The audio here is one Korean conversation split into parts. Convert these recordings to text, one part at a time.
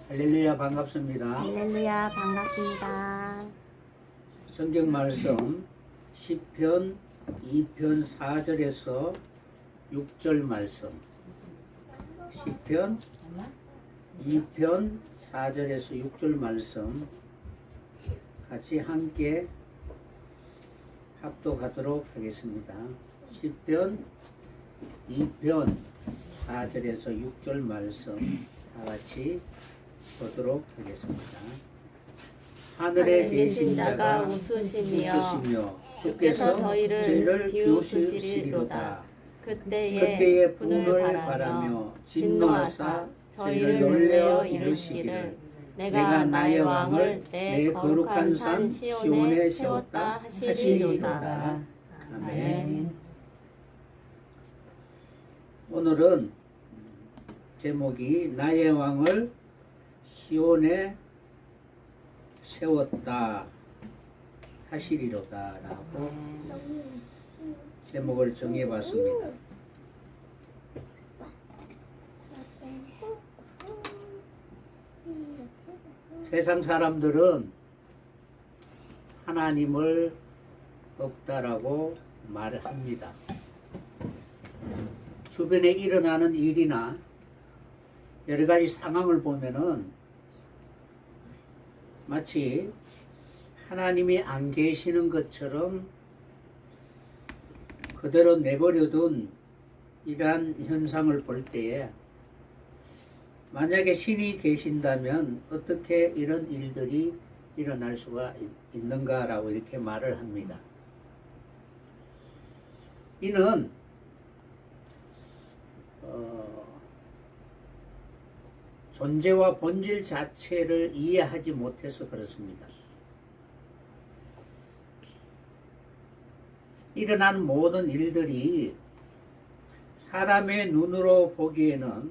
할렐루야 반갑습니다. 할렐루야 반갑습니다. 성경 말씀 시편 2편 4절에서 6절 말씀. 시편 2편 4절에서 6절 말씀 같이 함께 합독하도록 하겠습니다. 시편 2편 4절에서 6절 말씀 다 같이 보도록 하겠습니다. 하늘에 계신 자가 웃으시며 주께서 저희를 비웃으시리로다. 그때에 분을 바라며 진노하사 저희를 놀래어 이르시기를 내가 나의 왕을 내 거룩한 산 시온에 세웠다 하시리로다. 아멘. 오늘은 제목이 나의 왕을 시온에 세웠다 하시리로다 라고 제목을 정해봤습니다. 세상 사람들은 하나님을 없다라고 말을 합니다. 주변에 일어나는 일이나 여러 가지 상황을 보면은 마치 하나님이 안 계시는 것처럼 그대로 내버려둔 이러한 현상을 볼 때에 만약에 신이 계신다면 어떻게 이런 일들이 일어날 수가 있는가라고 이렇게 말을 합니다. 이는 존재와 본질 자체를 이해하지 못해서 그렇습니다. 일어난 모든 일들이 사람의 눈으로 보기에는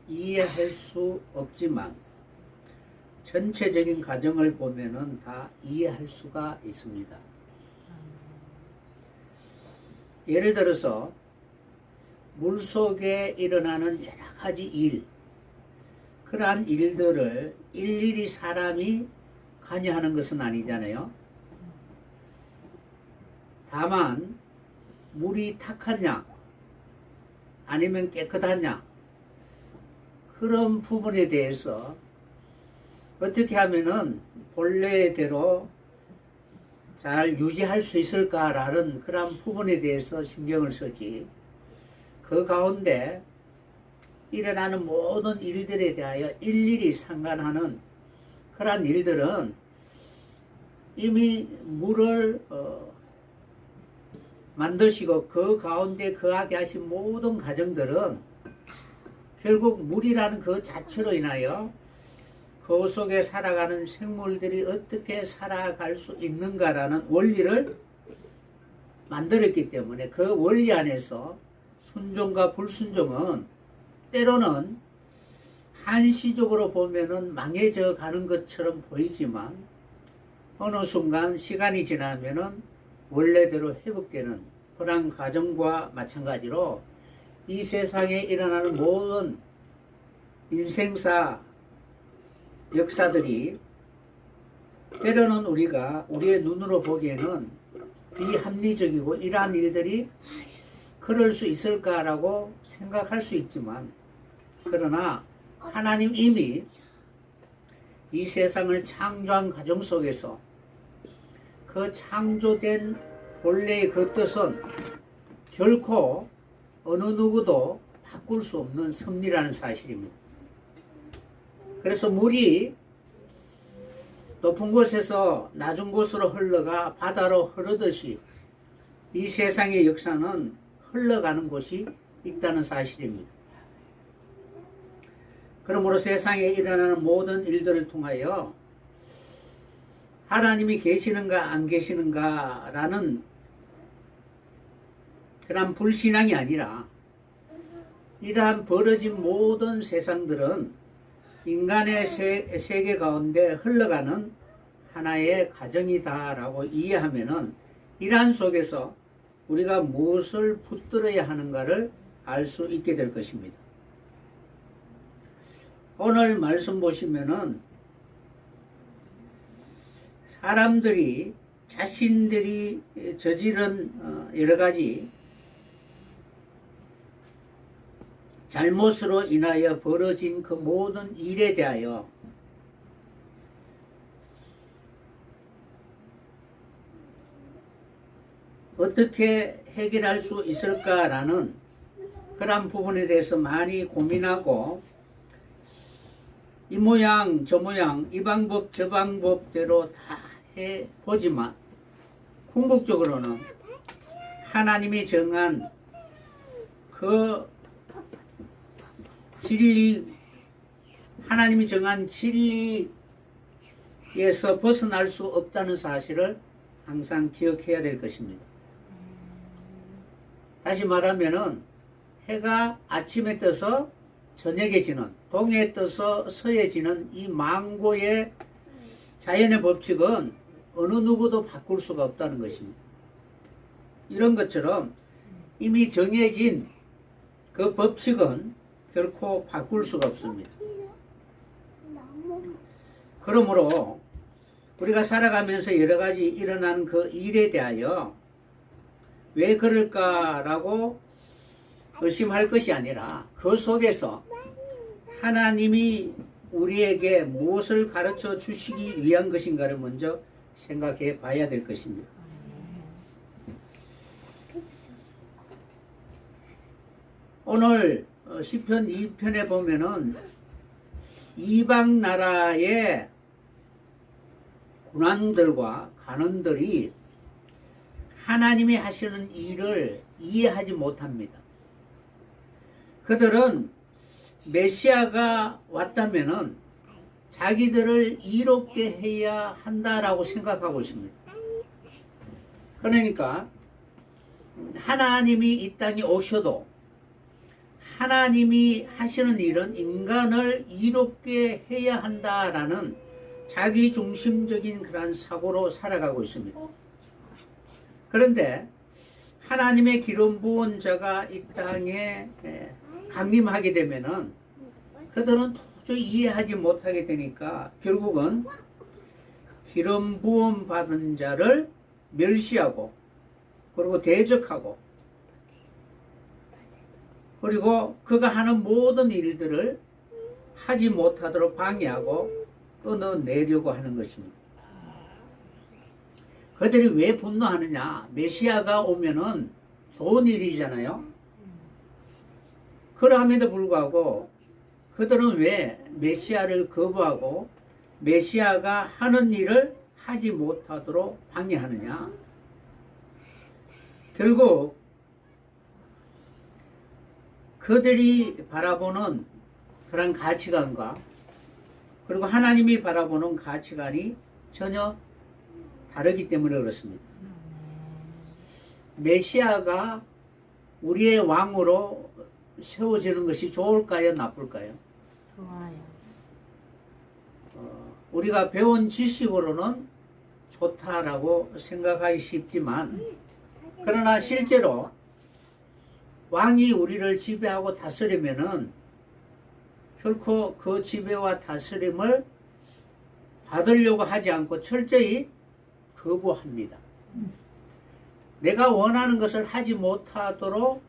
이해할 수 없지만 전체적인 과정을 보면은 다 이해할 수가 있습니다. 예를 들어서 물속에 일어나는 여러 가지 일, 그러한 일들을 일일이 사람이 관여하는 것은 아니잖아요. 다만 물이 탁하냐 아니면 깨끗하냐 그런 부분에 대해서 어떻게 하면은 본래대로 잘 유지할 수 있을까라는 그런 부분에 대해서 신경을 쓰지, 그 가운데 일어나는 모든 일들에 대하여 일일이 상관하는 그러한 일들은 이미 물을 만드시고 그 가운데 거하게 하신 모든 과정들은 결국 물이라는 그 자체로 인하여 그 속에 살아가는 생물들이 어떻게 살아갈 수 있는가라는 원리를 만들었기 때문에 그 원리 안에서 순종과 불순종은 때로는 한시적으로 보면은 망해져 가는 것처럼 보이지만 어느 순간 시간이 지나면은 원래대로 회복되는 그런 과정과 마찬가지로 이 세상에 일어나는 모든 인생사 역사들이 때로는 우리가 우리의 눈으로 보기에는 비합리적이고 이러한 일들이 그럴 수 있을까라고 생각할 수 있지만, 그러나 하나님 이미 이 세상을 창조한 과정 속에서 그 창조된 본래의 그 뜻은 결코 어느 누구도 바꿀 수 없는 섭리라는 사실입니다. 그래서 물이 높은 곳에서 낮은 곳으로 흘러가 바다로 흐르듯이 이 세상의 역사는 흘러가는 곳이 있다는 사실입니다. 그러므로 세상에 일어나는 모든 일들을 통하여 하나님이 계시는가 안 계시는가 라는 그런 불신앙이 아니라 이러한 벌어진 모든 세상들은 인간의 세계 가운데 흘러가는 하나의 과정이다라고 이해하면은 이러한 속에서 우리가 무엇을 붙들어야 하는가를 알 수 있게 될 것입니다. 오늘 말씀 보시면은 사람들이 자신들이 저지른 여러 가지 잘못으로 인하여 벌어진 그 모든 일에 대하여 어떻게 해결할 수 있을까라는 그런 부분에 대해서 많이 고민하고 이 모양 저 모양 이 방법 저 방법대로 다 해보지만 궁극적으로는 하나님이 정한 그 진리, 하나님이 정한 진리에서 벗어날 수 없다는 사실을 항상 기억해야 될 것입니다. 다시 말하면은 해가 아침에 떠서 저녁에 지는, 동해에 떠서 서해 지는 이 망고의 자연의 법칙은 어느 누구도 바꿀 수가 없다는 것입니다. 이런 것처럼 이미 정해진 그 법칙은 결코 바꿀 수가 없습니다. 그러므로 우리가 살아가면서 여러 가지 일어난 그 일에 대하여 왜 그럴까라고 의심할 것이 아니라 그 속에서 하나님이 우리에게 무엇을 가르쳐 주시기 위한 것인가를 먼저 생각해 봐야 될 것입니다. 오늘 시편 2편에 보면은 이방 나라의 군왕들과 간원들이 하나님이 하시는 일을 이해하지 못합니다. 그들은 메시아가 왔다면은 자기들을 이롭게 해야 한다라고 생각하고 있습니다. 그러니까 하나님이 이 땅에 오셔도 하나님이 하시는 일은 인간을 이롭게 해야 한다라는 자기 중심적인 그런 사고로 살아가고 있습니다. 그런데 하나님의 기름 부은 자가 이 땅에 강림하게 되면은 그들은 도저히 이해하지 못하게 되니까 결국은 기름 부음 받은 자를 멸시하고 그리고 대적하고 그리고 그가 하는 모든 일들을 하지 못하도록 방해하고 끊어내려고 하는 것입니다. 그들이 왜 분노하느냐? 메시아가 오면은 좋은 일이잖아요. 그럼에도 불구하고 그들은 왜 메시아를 거부하고 메시아가 하는 일을 하지 못하도록 방해하느냐? 결국 그들이 바라보는 그런 가치관과 그리고 하나님이 바라보는 가치관이 전혀 다르기 때문에 그렇습니다. 메시아가 우리의 왕으로 세워지는 것이 좋을까요? 나쁠까요? 좋아요. 우리가 배운 지식으로는 좋다라고 생각하기 쉽지만 그러나 실제로 왕이 우리를 지배하고 다스리면은 결코 그 지배와 다스림을 받으려고 하지 않고 철저히 거부합니다. 내가 원하는 것을 하지 못하도록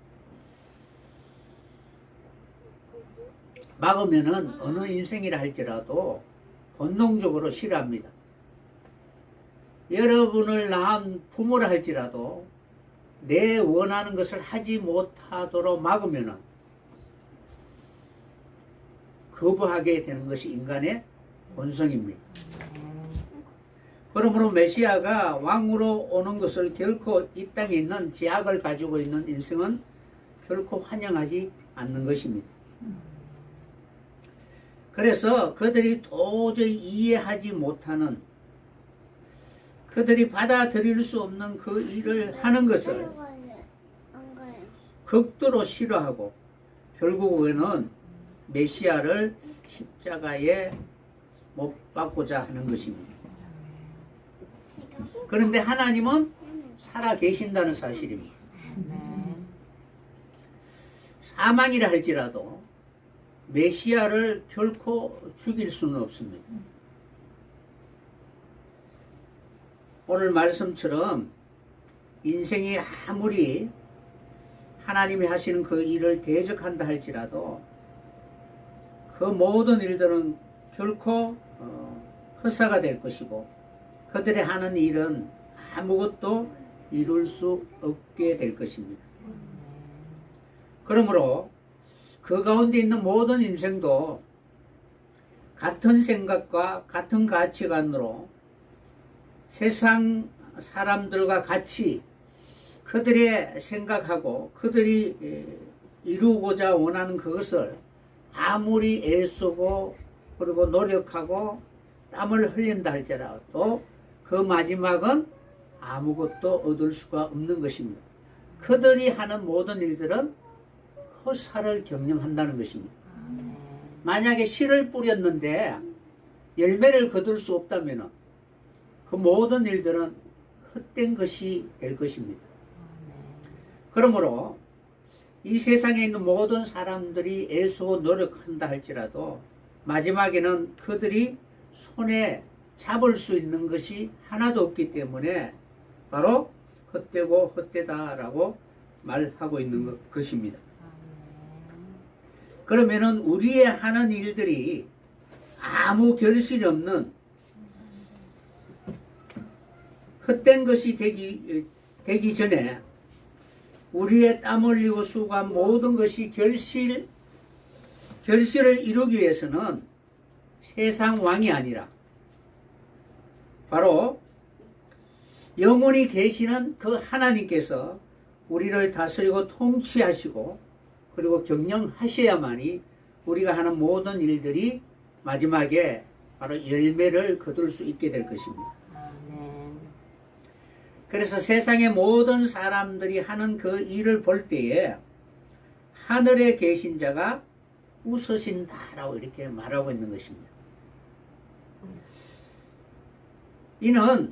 막으면은 어느 인생이라 할지라도 본능적으로 싫어합니다. 여러분을 낳은 부모라 할지라도 내 원하는 것을 하지 못하도록 막으면은 거부하게 되는 것이 인간의 본성입니다. 그러므로 메시아가 왕으로 오는 것을 결코 이 땅에 있는 제약을 가지고 있는 인생은 결코 환영하지 않는 것입니다. 그래서 그들이 도저히 이해하지 못하는 그들이 받아들일 수 없는 그 일을 하는 것을 극도로 싫어하고 결국에는 메시아를 십자가에 못 박고자 하는 것입니다. 그런데 하나님은 살아 계신다는 사실입니다. 사망이라 할지라도 메시아를 결코 죽일 수는 없습니다. 오늘 말씀처럼 인생이 아무리 하나님이 하시는 그 일을 대적한다 할지라도 그 모든 일들은 결코 허사가 될 것이고 그들이 하는 일은 아무것도 이룰 수 없게 될 것입니다. 그러므로 그 가운데 있는 모든 인생도 같은 생각과 같은 가치관으로 세상 사람들과 같이 그들의 생각하고 그들이 이루고자 원하는 그것을 아무리 애쓰고 그리고 노력하고 땀을 흘린다 할지라도 그 마지막은 아무것도 얻을 수가 없는 것입니다. 그들이 하는 모든 일들은 허사를 경영한다는 것입니다. 만약에 씨를 뿌렸는데 열매를 거둘 수 없다면 그 모든 일들은 헛된 것이 될 것입니다. 그러므로 이 세상에 있는 모든 사람들이 애쓰고 노력한다 할지라도 마지막에는 그들이 손에 잡을 수 있는 것이 하나도 없기 때문에 바로 헛되고 헛되다라고 말하고 있는 것입니다. 그러면은 우리의 하는 일들이 아무 결실이 없는 헛된 것이 되기 전에 우리의 땀 흘리고 수고한 모든 것이 결실을 이루기 위해서는 세상 왕이 아니라 바로 영원히 계시는 그 하나님께서 우리를 다스리고 통치하시고 그리고 경영하셔야만이 우리가 하는 모든 일들이 마지막에 바로 열매를 거둘 수 있게 될 것입니다. 그래서 세상의 모든 사람들이 하는 그 일을 볼 때에 하늘에 계신 자가 웃으신다라고 이렇게 말하고 있는 것입니다. 이는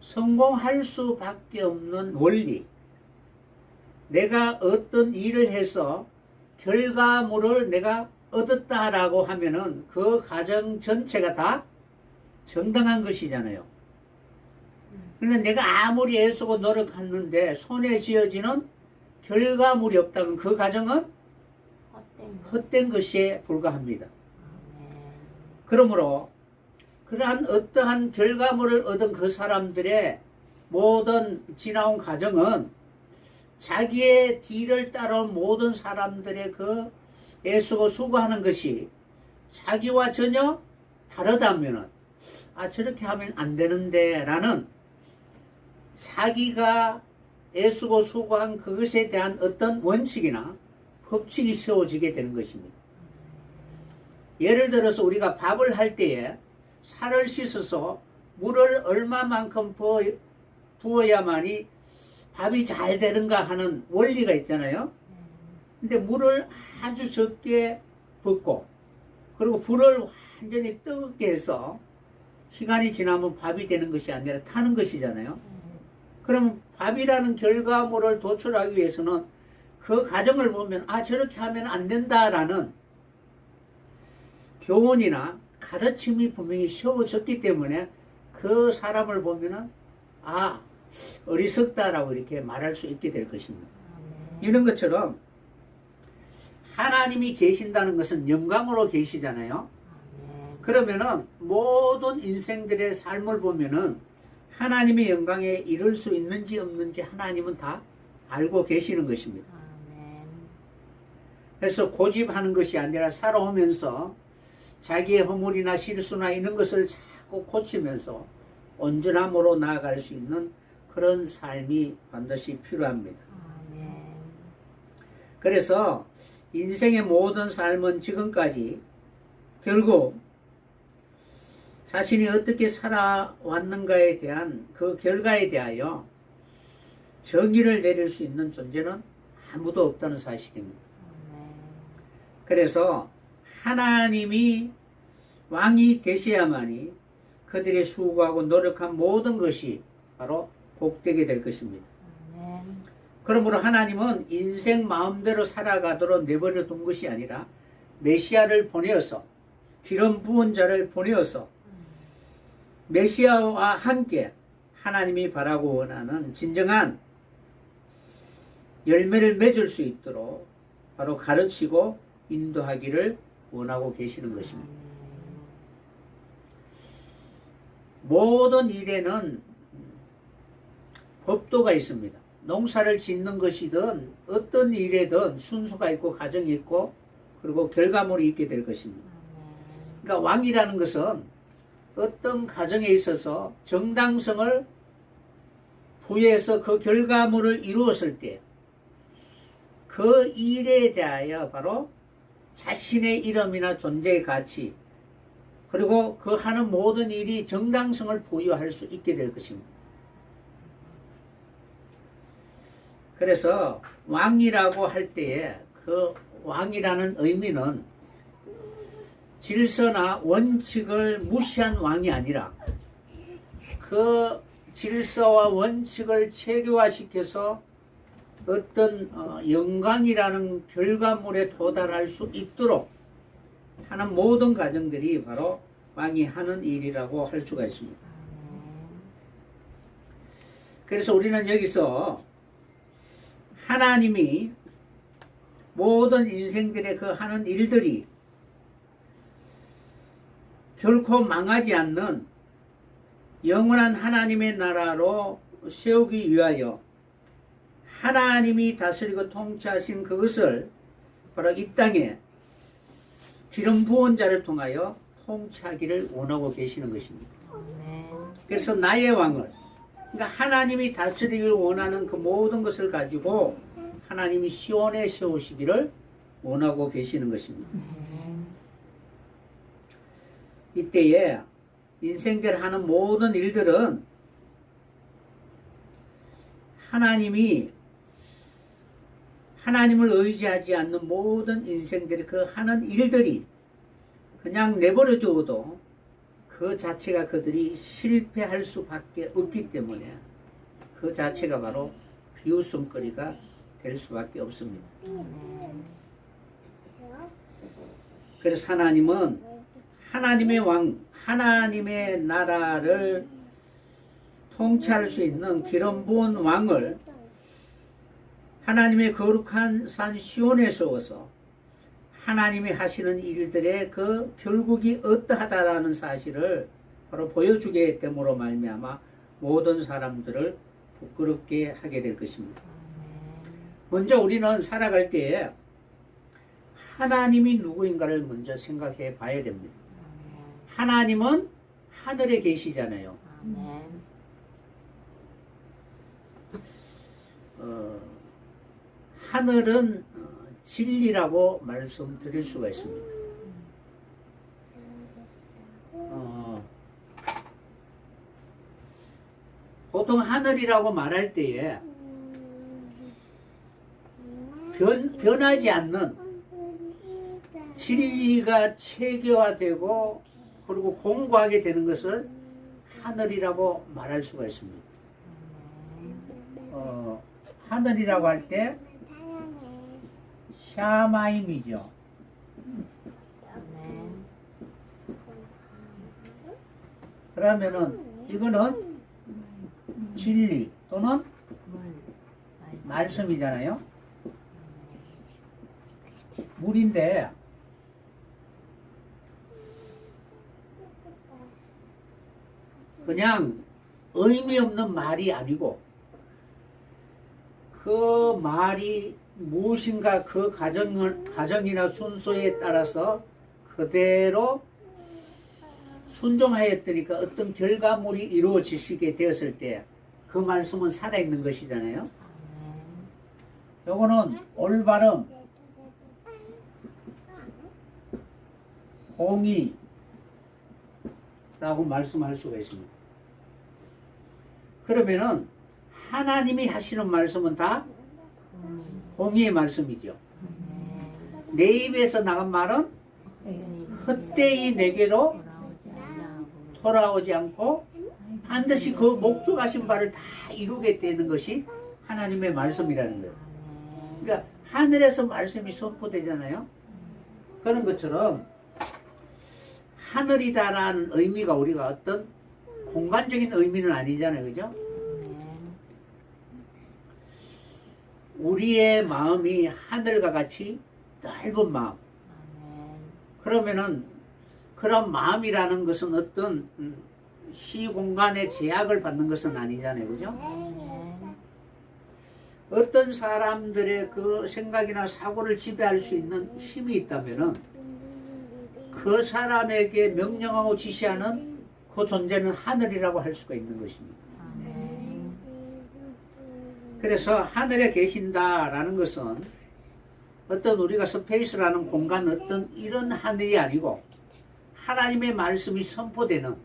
성공할 수밖에 없는 원리, 내가 어떤 일을 해서 결과물을 내가 얻었다라고 하면은 그 과정 전체가 다 정당한 것이잖아요. 그러니까 내가 아무리 애쓰고 노력했는데 손에 쥐어지는 결과물이 없다면 그 과정은 헛된 것에 불과합니다. 그러므로 그러한 어떠한 결과물을 얻은 그 사람들의 모든 지나온 과정은 자기의 뒤를 따라온 모든 사람들의 그 애쓰고 수고하는 것이 자기와 전혀 다르다면 저렇게 하면 안 되는데 라는 자기가 애쓰고 수고한 그것에 대한 어떤 원칙이나 법칙이 세워지게 되는 것입니다. 예를 들어서 우리가 밥을 할 때에 살을 씻어서 물을 얼마만큼 부어야만이 밥이 잘 되는가 하는 원리가 있잖아요. 근데 물을 아주 적게 붓고 그리고 불을 완전히 뜨겁게 해서 시간이 지나면 밥이 되는 것이 아니라 타는 것이잖아요. 그럼 밥이라는 결과물을 도출하기 위해서는 그 과정을 보면 저렇게 하면 안 된다라는 교훈이나 가르침이 분명히 세워졌기 때문에 그 사람을 보면은 어리석다라고 이렇게 말할 수 있게 될 것입니다. 이런 것처럼 하나님이 계신다는 것은 영광으로 계시잖아요. 그러면은 모든 인생들의 삶을 보면은 하나님의 영광에 이를 수 있는지 없는지 하나님은 다 알고 계시는 것입니다. 그래서 고집하는 것이 아니라 살아오면서 자기의 허물이나 실수나 이런 것을 자꾸 고치면서 온전함으로 나아갈 수 있는 그런 삶이 반드시 필요합니다. 그래서 인생의 모든 삶은 지금까지 결국 자신이 어떻게 살아왔는가에 대한 그 결과에 대하여 정의를 내릴 수 있는 존재는 아무도 없다는 사실입니다. 그래서 하나님이 왕이 되셔야만이 그들이 수고하고 노력한 모든 것이 바로 복되게 될 것입니다. 그러므로 하나님은 인생 마음대로 살아가도록 내버려 둔 것이 아니라 메시아를 보내어서 기름 부은 자를 보내어서 메시아와 함께 하나님이 바라고 원하는 진정한 열매를 맺을 수 있도록 바로 가르치고 인도하기를 원하고 계시는 것입니다. 모든 일에는 법도가 있습니다. 농사를 짓는 것이든 어떤 일에든 순서가 있고 과정이 있고 그리고 결과물이 있게 될 것입니다. 그러니까 왕이라는 것은 어떤 과정에 있어서 정당성을 부여해서 그 결과물을 이루었을 때 그 일에 대하여 바로 자신의 이름이나 존재의 가치 그리고 그 하는 모든 일이 정당성을 부여할 수 있게 될 것입니다. 그래서 왕이라고 할 때에 그 왕이라는 의미는 질서나 원칙을 무시한 왕이 아니라 그 질서와 원칙을 체계화시켜서 어떤 영광이라는 결과물에 도달할 수 있도록 하는 모든 과정들이 바로 왕이 하는 일이라고 할 수가 있습니다. 그래서 우리는 여기서 하나님이 모든 인생들의 그 하는 일들이 결코 망하지 않는 영원한 하나님의 나라로 세우기 위하여 하나님이 다스리고 통치하신 그것을 바로 이 땅에 기름 부은 자를 통하여 통치하기를 원하고 계시는 것입니다. 그래서 나의 왕을 그러니까 하나님이 다스리기를 원하는 그 모든 것을 가지고 하나님이 시온에 세우시기를 원하고 계시는 것입니다. 이때에 인생들 하는 모든 일들은 하나님을 의지하지 않는 모든 인생들이 그 하는 일들이 그냥 내버려 두어도 그 자체가 그들이 실패할 수밖에 없기 때문에 그 자체가 바로 비웃음거리가 될 수밖에 없습니다. 그래서 하나님은 하나님의 왕, 하나님의 나라를 통치할 수 있는 기름 부은 왕을 하나님의 거룩한 산 시온에 세워서 하나님이 하시는 일들의 그 결국이 어떠하다라는 사실을 바로 보여주게 됨으로 말미암아 모든 사람들을 부끄럽게 하게 될 것입니다. 먼저 우리는 살아갈 때에 하나님이 누구인가를 먼저 생각해 봐야 됩니다. 하나님은 하늘에 계시잖아요. 하늘은 진리라고 말씀드릴 수가 있습니다. 보통 하늘이라고 말할 때에 변하지 않는 진리가 체계화되고 그리고 공고하게 되는 것을 하늘이라고 말할 수가 있습니다. 하늘이라고 할 때 샤마임이죠. 그러면은 이거는 진리 또는 말씀이잖아요. 물인데 그냥 의미 없는 말이 아니고 그 말이 무엇인가 그 가정이나 순서에 따라서 그대로 순종하였더니까 어떤 결과물이 이루어지시게 되었을 때 그 말씀은 살아있는 것이잖아요. 요거는 올바름, 공의라고 말씀할 수가 있습니다. 그러면은 하나님이 하시는 말씀은 다 공의의 말씀이죠. 내 입에서 나간 말은 헛되이 내게로 돌아오지 않고 반드시 그 목적하신 바를 다 이루게 되는 것이 하나님의 말씀이라는 거예요. 그러니까 하늘에서 말씀이 선포되잖아요. 그런 것처럼 하늘이다라는 의미가 우리가 어떤 공간적인 의미는 아니잖아요. 그죠? 우리의 마음이 하늘과 같이 넓은 마음. 그러면은 그런 마음이라는 것은 어떤 시공간의 제약을 받는 것은 아니잖아요. 그죠? 어떤 사람들의 그 생각이나 사고를 지배할 수 있는 힘이 있다면은 그 사람에게 명령하고 지시하는 그 존재는 하늘이라고 할 수가 있는 것입니다. 그래서 하늘에 계신다라는 것은 어떤 우리가 스페이스라는 공간 어떤 이런 하늘이 아니고 하나님의 말씀이 선포되는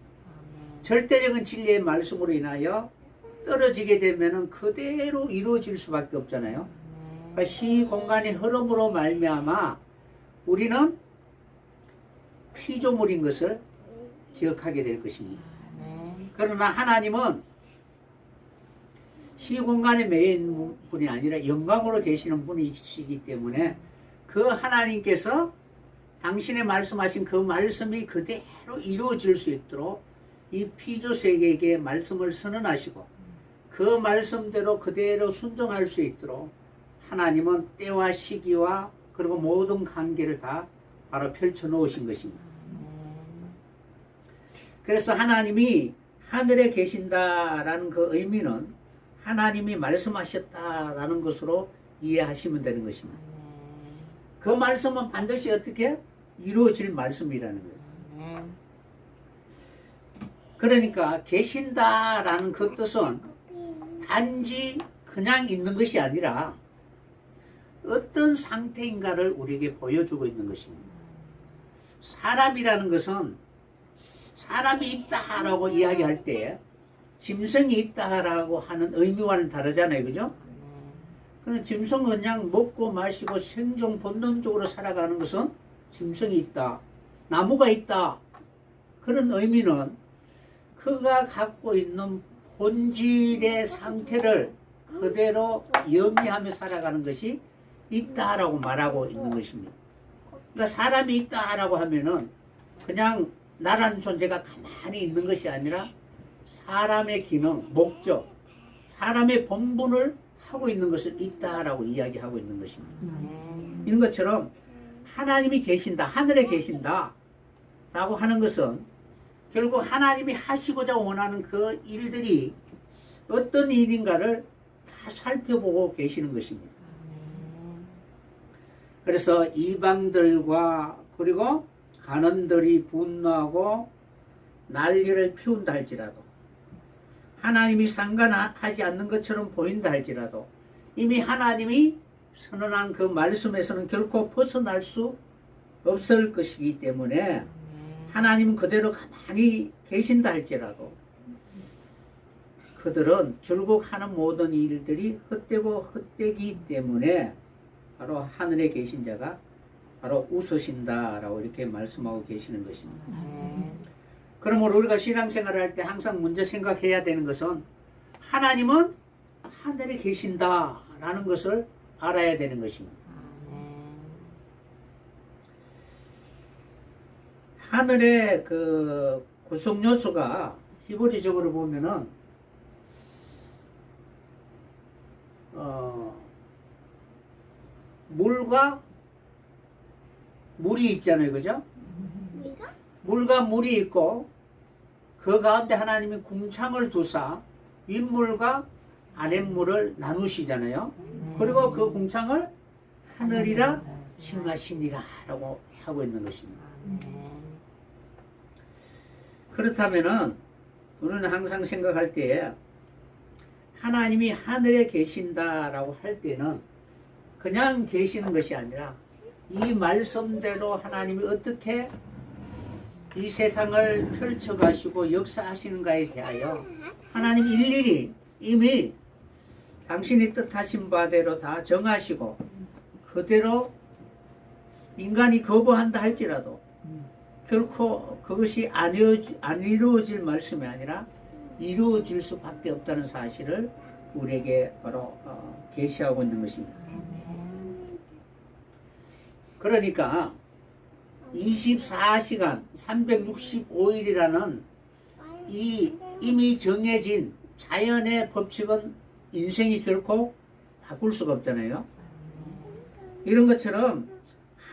절대적인 진리의 말씀으로 인하여 떨어지게 되면은 그대로 이루어질 수밖에 없잖아요. 그러니까 시공간의 흐름으로 말미암아 우리는 피조물인 것을 기억하게 될 것입니다. 그러나 하나님은 시공간에 매여 있는 분이 아니라 영광으로 계시는 분이시기 때문에 그 하나님께서 당신의 말씀하신 그 말씀이 그대로 이루어질 수 있도록 이 피조 세계에게 말씀을 선언하시고 그 말씀대로 그대로 순종할 수 있도록 하나님은 때와 시기와 그리고 모든 관계를 다 바로 펼쳐 놓으신 것입니다. 그래서 하나님이 하늘에 계신다라는 그 의미는 하나님이 말씀하셨다라는 것으로 이해하시면 되는 것입니다. 그 말씀은 반드시 어떻게 이루어질 말씀이라는 거예요. 그러니까 계신다라는 그 뜻은 단지 그냥 있는 것이 아니라 어떤 상태인가를 우리에게 보여주고 있는 것입니다. 사람이라는 것은 사람이 있다라고 이야기할 때 짐승이 있다라고 하는 의미와는 다르잖아요. 그죠? 그럼 짐승은 그냥 먹고 마시고 생존 본능적으로 살아가는 것은 짐승이 있다. 나무가 있다. 그런 의미는 그가 갖고 있는 본질의 상태를 그대로 영위하며 살아가는 것이 있다라고 말하고 있는 것입니다. 그러니까 사람이 있다라고 하면은 그냥 나라는 존재가 가만히 있는 것이 아니라 사람의 기능, 목적, 사람의 본분을 하고 있는 것을 있다라고 이야기하고 있는 것입니다. 이런 것처럼 하나님이 계신다, 하늘에 계신다 라고 하는 것은 결국 하나님이 하시고자 원하는 그 일들이 어떤 일인가를 다 살펴보고 계시는 것입니다. 그래서 이방들과 그리고 간원들이 분노하고 난리를 피운다 할지라도 하나님이 상관하지 않는 것처럼 보인다 할지라도 이미 하나님이 선언한 그 말씀에서는 결코 벗어날 수 없을 것이기 때문에 하나님은 그대로 가만히 계신다 할지라도 그들은 결국 하는 모든 일들이 헛되고 헛되기 때문에 바로 하늘에 계신 자가 바로 웃으신다라고 이렇게 말씀하고 계시는 것입니다. 그러므로 우리가 신앙생활을 할 때 항상 먼저 생각해야 되는 것은 하나님은 하늘에 계신다라는 것을 알아야 되는 것입니다. 하늘의 그 구성 요소가 히브리적으로 보면은 물과 물이 있잖아요, 그죠? 물과 물이 있고 그 가운데 하나님이 궁창을 두사 윗물과 아랫물을 나누시잖아요. 그리고 그 궁창을 하늘이라 칭하시니라 라고 하고 있는 것입니다. 그렇다면은 우리는 항상 생각할 때에 하나님이 하늘에 계신다라고 할 때는 그냥 계시는 것이 아니라 이 말씀대로 하나님이 어떻게 이 세상을 펼쳐가시고 역사하시는가에 대하여 하나님 일일이 이미 당신이 뜻하신 바대로 다 정하시고 그대로 인간이 거부한다 할지라도 결코 그것이 안 이루어질 말씀이 아니라 이루어질 수밖에 없다는 사실을 우리에게 바로 계시하고 있는 것입니다. 그러니까 24시간 365일이라는 이 이미 정해진 자연의 법칙은 인생이 결코 바꿀 수가 없잖아요. 이런 것처럼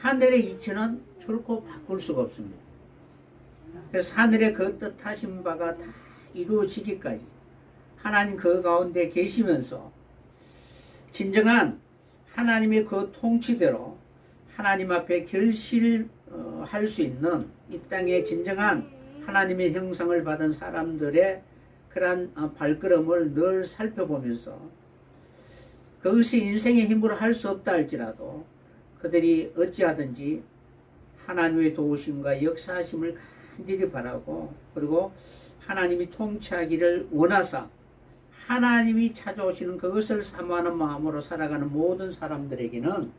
하늘의 이치는 결코 바꿀 수가 없습니다. 그래서 하늘의 그 뜻하신 바가 다 이루어지기까지 하나님 그 가운데 계시면서 진정한 하나님의 그 통치대로 하나님 앞에 결실할 수 있는 이 땅의 진정한 하나님의 형상을 받은 사람들의 그러한 발걸음을 늘 살펴보면서 그것이 인생의 힘으로 할 수 없다 할지라도 그들이 어찌하든지 하나님의 도우심과 역사하심을 간절히 바라고 그리고 하나님이 통치하기를 원하사 하나님이 찾아오시는 그것을 사모하는 마음으로 살아가는 모든 사람들에게는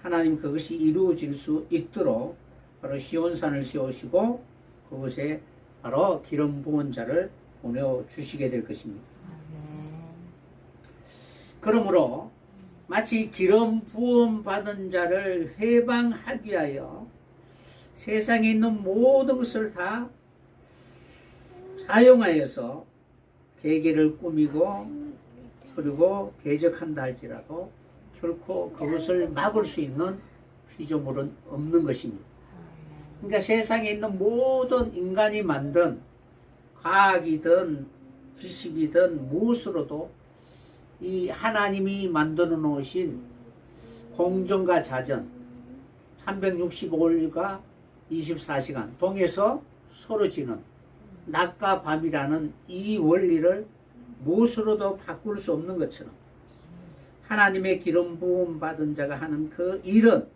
하나님 그것이 이루어질 수 있도록 바로 시온산을 세우시고 그것에 바로 기름 부은 자를 보내주시게 될 것입니다. 그러므로 마치 기름 부음 받은 자를 해방하기 위하여 세상에 있는 모든 것을 다 사용하여서 계계를 꾸미고 그리고 대적한다 할지라도 결코 그것을 막을 수 있는 피조물은 없는 것입니다. 그러니까 세상에 있는 모든 인간이 만든 과학이든 지식이든 무엇으로도 이 하나님이 만들어 놓으신 공정과 자전 365일과 24시간 동에서 서로 지는 낮과 밤이라는 이 원리를 무엇으로도 바꿀 수 없는 것처럼 하나님의 기름 부음 받은 자가 하는 그 일은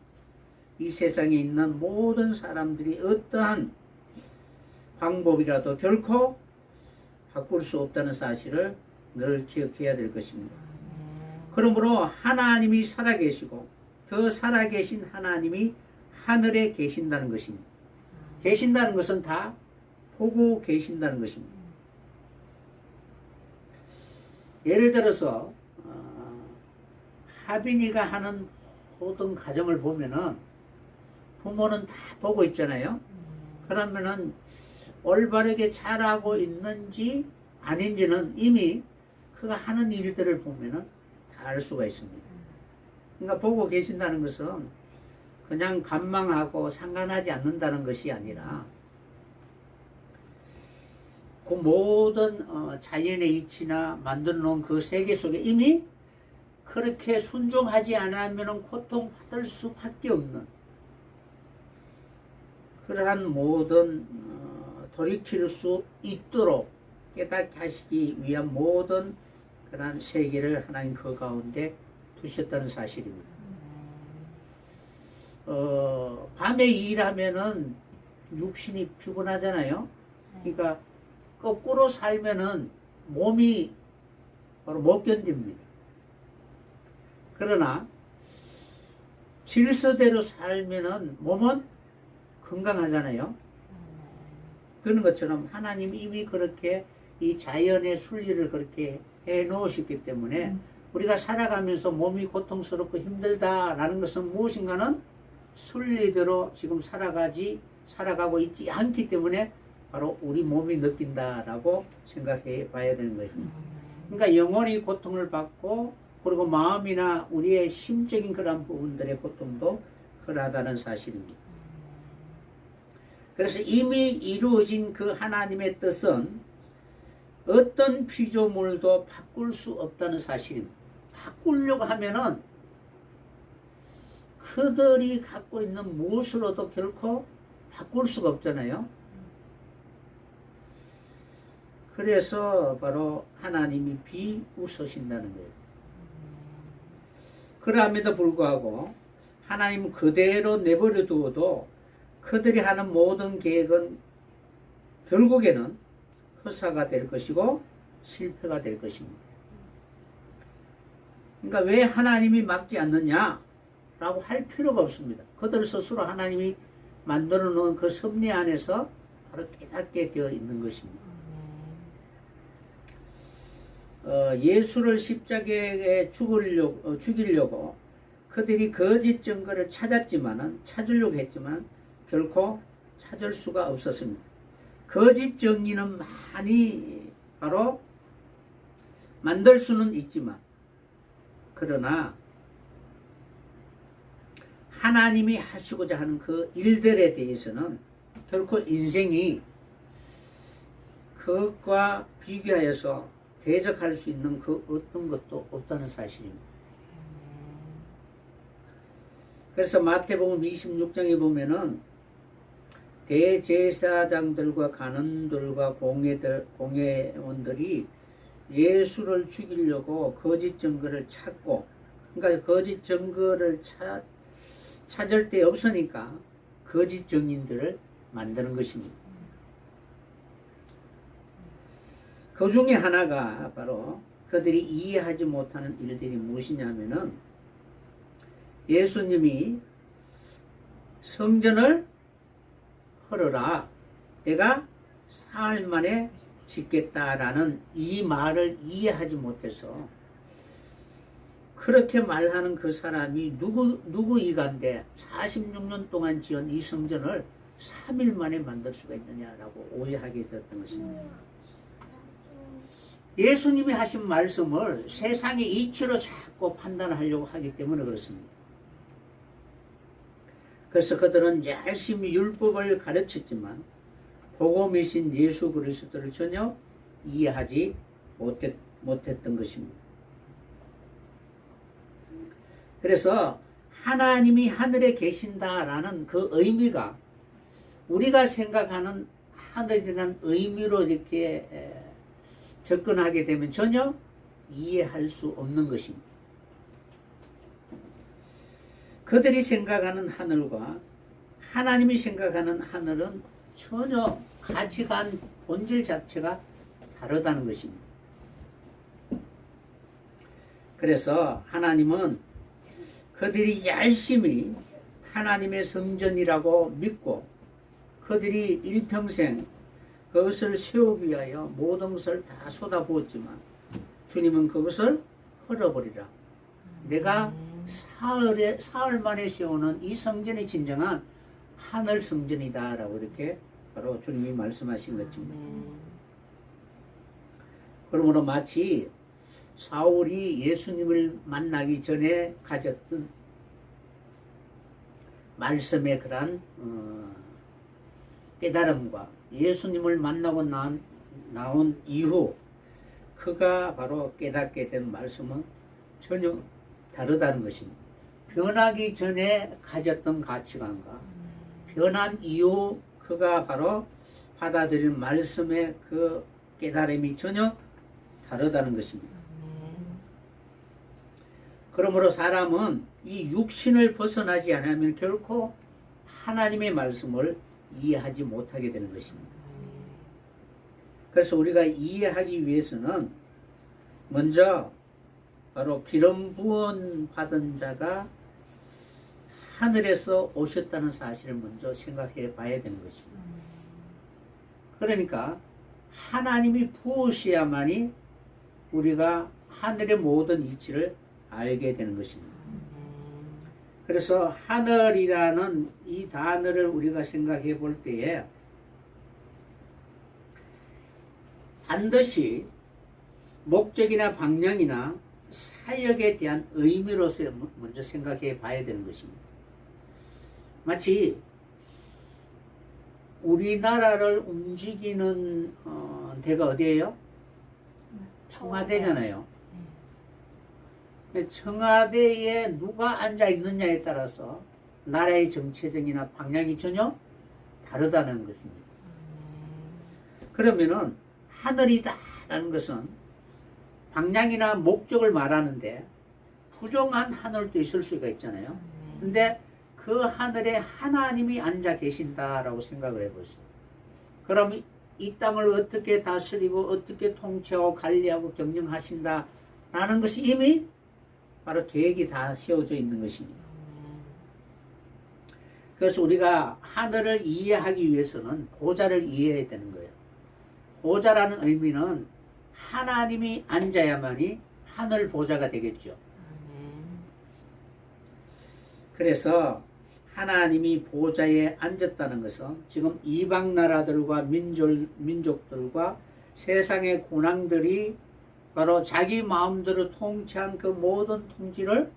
이 세상에 있는 모든 사람들이 어떠한 방법이라도 결코 바꿀 수 없다는 사실을 늘 기억해야 될 것입니다. 그러므로 하나님이 살아계시고 그 살아계신 하나님이 하늘에 계신다는 것입니다. 계신다는 것은 다 보고 계신다는 것입니다. 예를 들어서 하빈이가 하는 모든 가정을 보면은 부모는 다 보고 있잖아요. 그러면은 올바르게 잘하고 있는지 아닌지는 이미 그가 하는 일들을 보면은 다 알 수가 있습니다. 그러니까 보고 계신다는 것은 그냥 관망하고 상관하지 않는다는 것이 아니라 그 모든 자연의 이치나 만들어 놓은 그 세계 속에 이미 그렇게 순종하지 않으면 고통받을 수밖에 없는 그러한 모든 돌이킬 수 있도록 깨닫게 하시기 위한 모든 그러한 세계를 하나님 그 가운데 두셨다는 사실입니다. 밤에 일하면은 육신이 피곤하잖아요. 그러니까 거꾸로 살면은 몸이 바로 못 견딥니다. 그러나 질서대로 살면은 몸은 건강하잖아요. 그런 것처럼 하나님이 이미 그렇게 이 자연의 순리를 그렇게 해 놓으셨기 때문에 우리가 살아가면서 몸이 고통스럽고 힘들다라는 것은 무엇인가는 순리대로 지금 살아가고 있지 않기 때문에 바로 우리 몸이 느낀다라고 생각해 봐야 되는 거예요. 그러니까 영혼이 고통을 받고 그리고 마음이나 우리의 심적인 그런 부분들의 고통도 그러하다는 사실입니다. 그래서 이미 이루어진 그 하나님의 뜻은 어떤 피조물도 바꿀 수 없다는 사실입니다. 바꾸려고 하면은 그들이 갖고 있는 무엇으로도 결코 바꿀 수가 없잖아요. 그래서 바로 하나님이 비웃으신다는 거예요. 그럼에도 불구하고 하나님은 그대로 내버려 두어도 그들이 하는 모든 계획은 결국에는 허사가 될 것이고 실패가 될 것입니다. 그러니까 왜 하나님이 막지 않느냐라고 할 필요가 없습니다. 그들 스스로 하나님이 만들어 놓은 그 섭리 안에서 바로 깨닫게 되어 있는 것입니다. 예수를 십자가에 죽이려고 그들이 거짓 증거를 찾았지만은 찾으려고 했지만 결코 찾을 수가 없었습니다. 거짓 정의는 많이 바로 만들 수는 있지만 그러나 하나님이 하시고자 하는 그 일들에 대해서는 결코 인생이 그것과 비교하여서 대적할 수 있는 그 어떤 것도 없다는 사실입니다. 그래서 마태복음 26장에 보면은 대제사장들과 간원들과 공회원들이 예수를 죽이려고 거짓 증거를 찾고, 그러니까 거짓 증거를 찾을 데 없으니까 거짓 증인들을 만드는 것입니다. 그 중에 하나가 바로 그들이 이해하지 못하는 일들이 무엇이냐면은 예수님이 성전을 헐어라, 내가 사흘 만에 짓겠다라는 이 말을 이해하지 못해서 그렇게 말하는 그 사람이 누구이간데 46년 동안 지은 이 성전을 3일 만에 만들 수가 있느냐라고 오해하게 되었던 것입니다. 예수님이 하신 말씀을 세상의 이치로 자꾸 판단하려고 하기 때문에 그렇습니다. 그래서 그들은 열심히 율법을 가르쳤지만 복음이신 예수 그리스도를 전혀 이해하지 못했던 것입니다. 그래서 하나님이 하늘에 계신다라는 그 의미가 우리가 생각하는 하늘이라는 의미로 이렇게 접근하게 되면 전혀 이해할 수 없는 것입니다. 그들이 생각하는 하늘과 하나님이 생각하는 하늘은 전혀 가치관 본질 자체가 다르다는 것입니다. 그래서 하나님은 그들이 열심히 하나님의 성전이라고 믿고 그들이 일평생 그것을 세우기 위하여 모든 것을 다 쏟아부었지만 주님은 그것을 헐어버리라. 내가 사흘 만에 세우는 이 성전이 진정한 하늘 성전이다라고 이렇게 바로 주님이 말씀하신 것입니다. 그러므로 마치 사울이 예수님을 만나기 전에 가졌던 말씀의 그런 깨달음과 예수님을 만나고 나온 이후 그가 바로 깨닫게 된 말씀은 전혀 다르다는 것입니다. 변하기 전에 가졌던 가치관과 변한 이후 그가 바로 받아들일 말씀의 그 깨달음이 전혀 다르다는 것입니다. 그러므로 사람은 이 육신을 벗어나지 않으면 결코 하나님의 말씀을 이해하지 못하게 되는 것입니다. 그래서 우리가 이해하기 위해서는 먼저 바로 기름 부은 받은 자가 하늘에서 오셨다는 사실을 먼저 생각해 봐야 되는 것입니다. 그러니까 하나님이 부으셔야만이 우리가 하늘의 모든 이치를 알게 되는 것입니다. 그래서 하늘이라는 이 단어를 우리가 생각해 볼 때에 반드시 목적이나 방향이나 사역에 대한 의미로서 먼저 생각해 봐야 되는 것입니다. 마치 우리나라를 움직이는 데가 어디예요? 청와대잖아요. 청와대에 누가 앉아 있느냐에 따라서 나라의 정체적이나 방향이 전혀 다르다는 것입니다. 그러면은 하늘이다라는 것은 방향이나 목적을 말하는데 부정한 하늘도 있을 수가 있잖아요. 근데 그 하늘에 하나님이 앉아 계신다라고 생각을 해보세요. 그럼 이 땅을 어떻게 다스리고 어떻게 통치하고 관리하고 경영하신다라는 것이 이미 바로 계획이 다 세워져 있는 것입니다. 그래서 우리가 하늘을 이해하기 위해서는 보좌를 이해해야 되는 거예요. 보좌라는 의미는 하나님이 앉아야만이 하늘 보좌가 되겠죠. 그래서 하나님이 보좌에 앉았다는 것은 지금 이방 나라들과 민족들과 세상의 군왕들이 바로 자기 마음대로 통치한 그 모든 통치를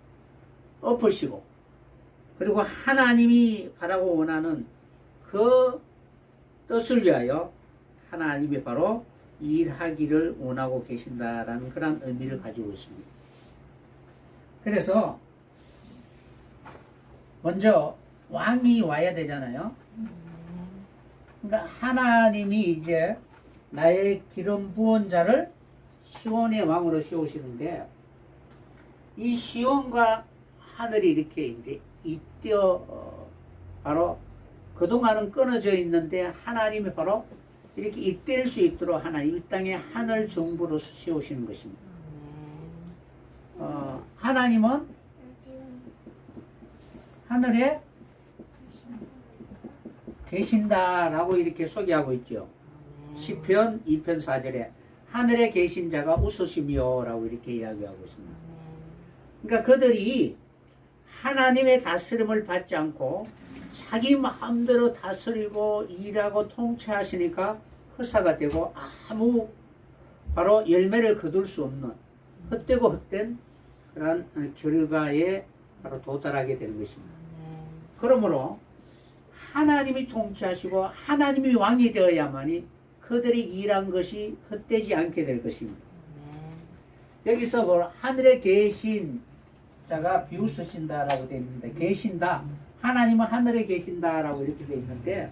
엎으시고, 그리고 하나님이 바라고 원하는 그 뜻을 위하여 하나님이 바로 일하기를 원하고 계신다라는 그런 의미를 가지고 있습니다. 그래서 먼저 왕이 와야 되잖아요. 그러니까 하나님이 이제 나의 기름 부은 자를 시온의 왕으로 세우시는데, 이 시온과 하늘이 이렇게 이제 잇대어 바로 그동안은 끊어져 있는데 하나님이 바로 이렇게 잇댈 수 있도록 하나님 이 땅에 하늘 정부로 세우시는 것입니다. 하나님은 하늘에 계신다라고 이렇게 소개하고 있죠. 시편 2편 4절에 하늘에 계신 자가 웃으시며 라고 이렇게 이야기하고 있습니다. 그러니까 그들이 하나님의 다스림을 받지 않고 자기 마음대로 다스리고 일하고 통치하시니까 허사가 되고 아무 바로 열매를 거둘 수 없는 헛되고 헛된 그런 결과에 바로 도달하게 되는 것입니다. 그러므로 하나님이 통치하시고 하나님이 왕이 되어야만이 그들이 일한 것이 헛되지 않게 될 것입니다. 여기서 뭐 하늘에 계신 자가 비웃으신다라고 되어 있는데, 계신다, 하나님은 하늘에 계신다라고 이렇게 되어 있는데,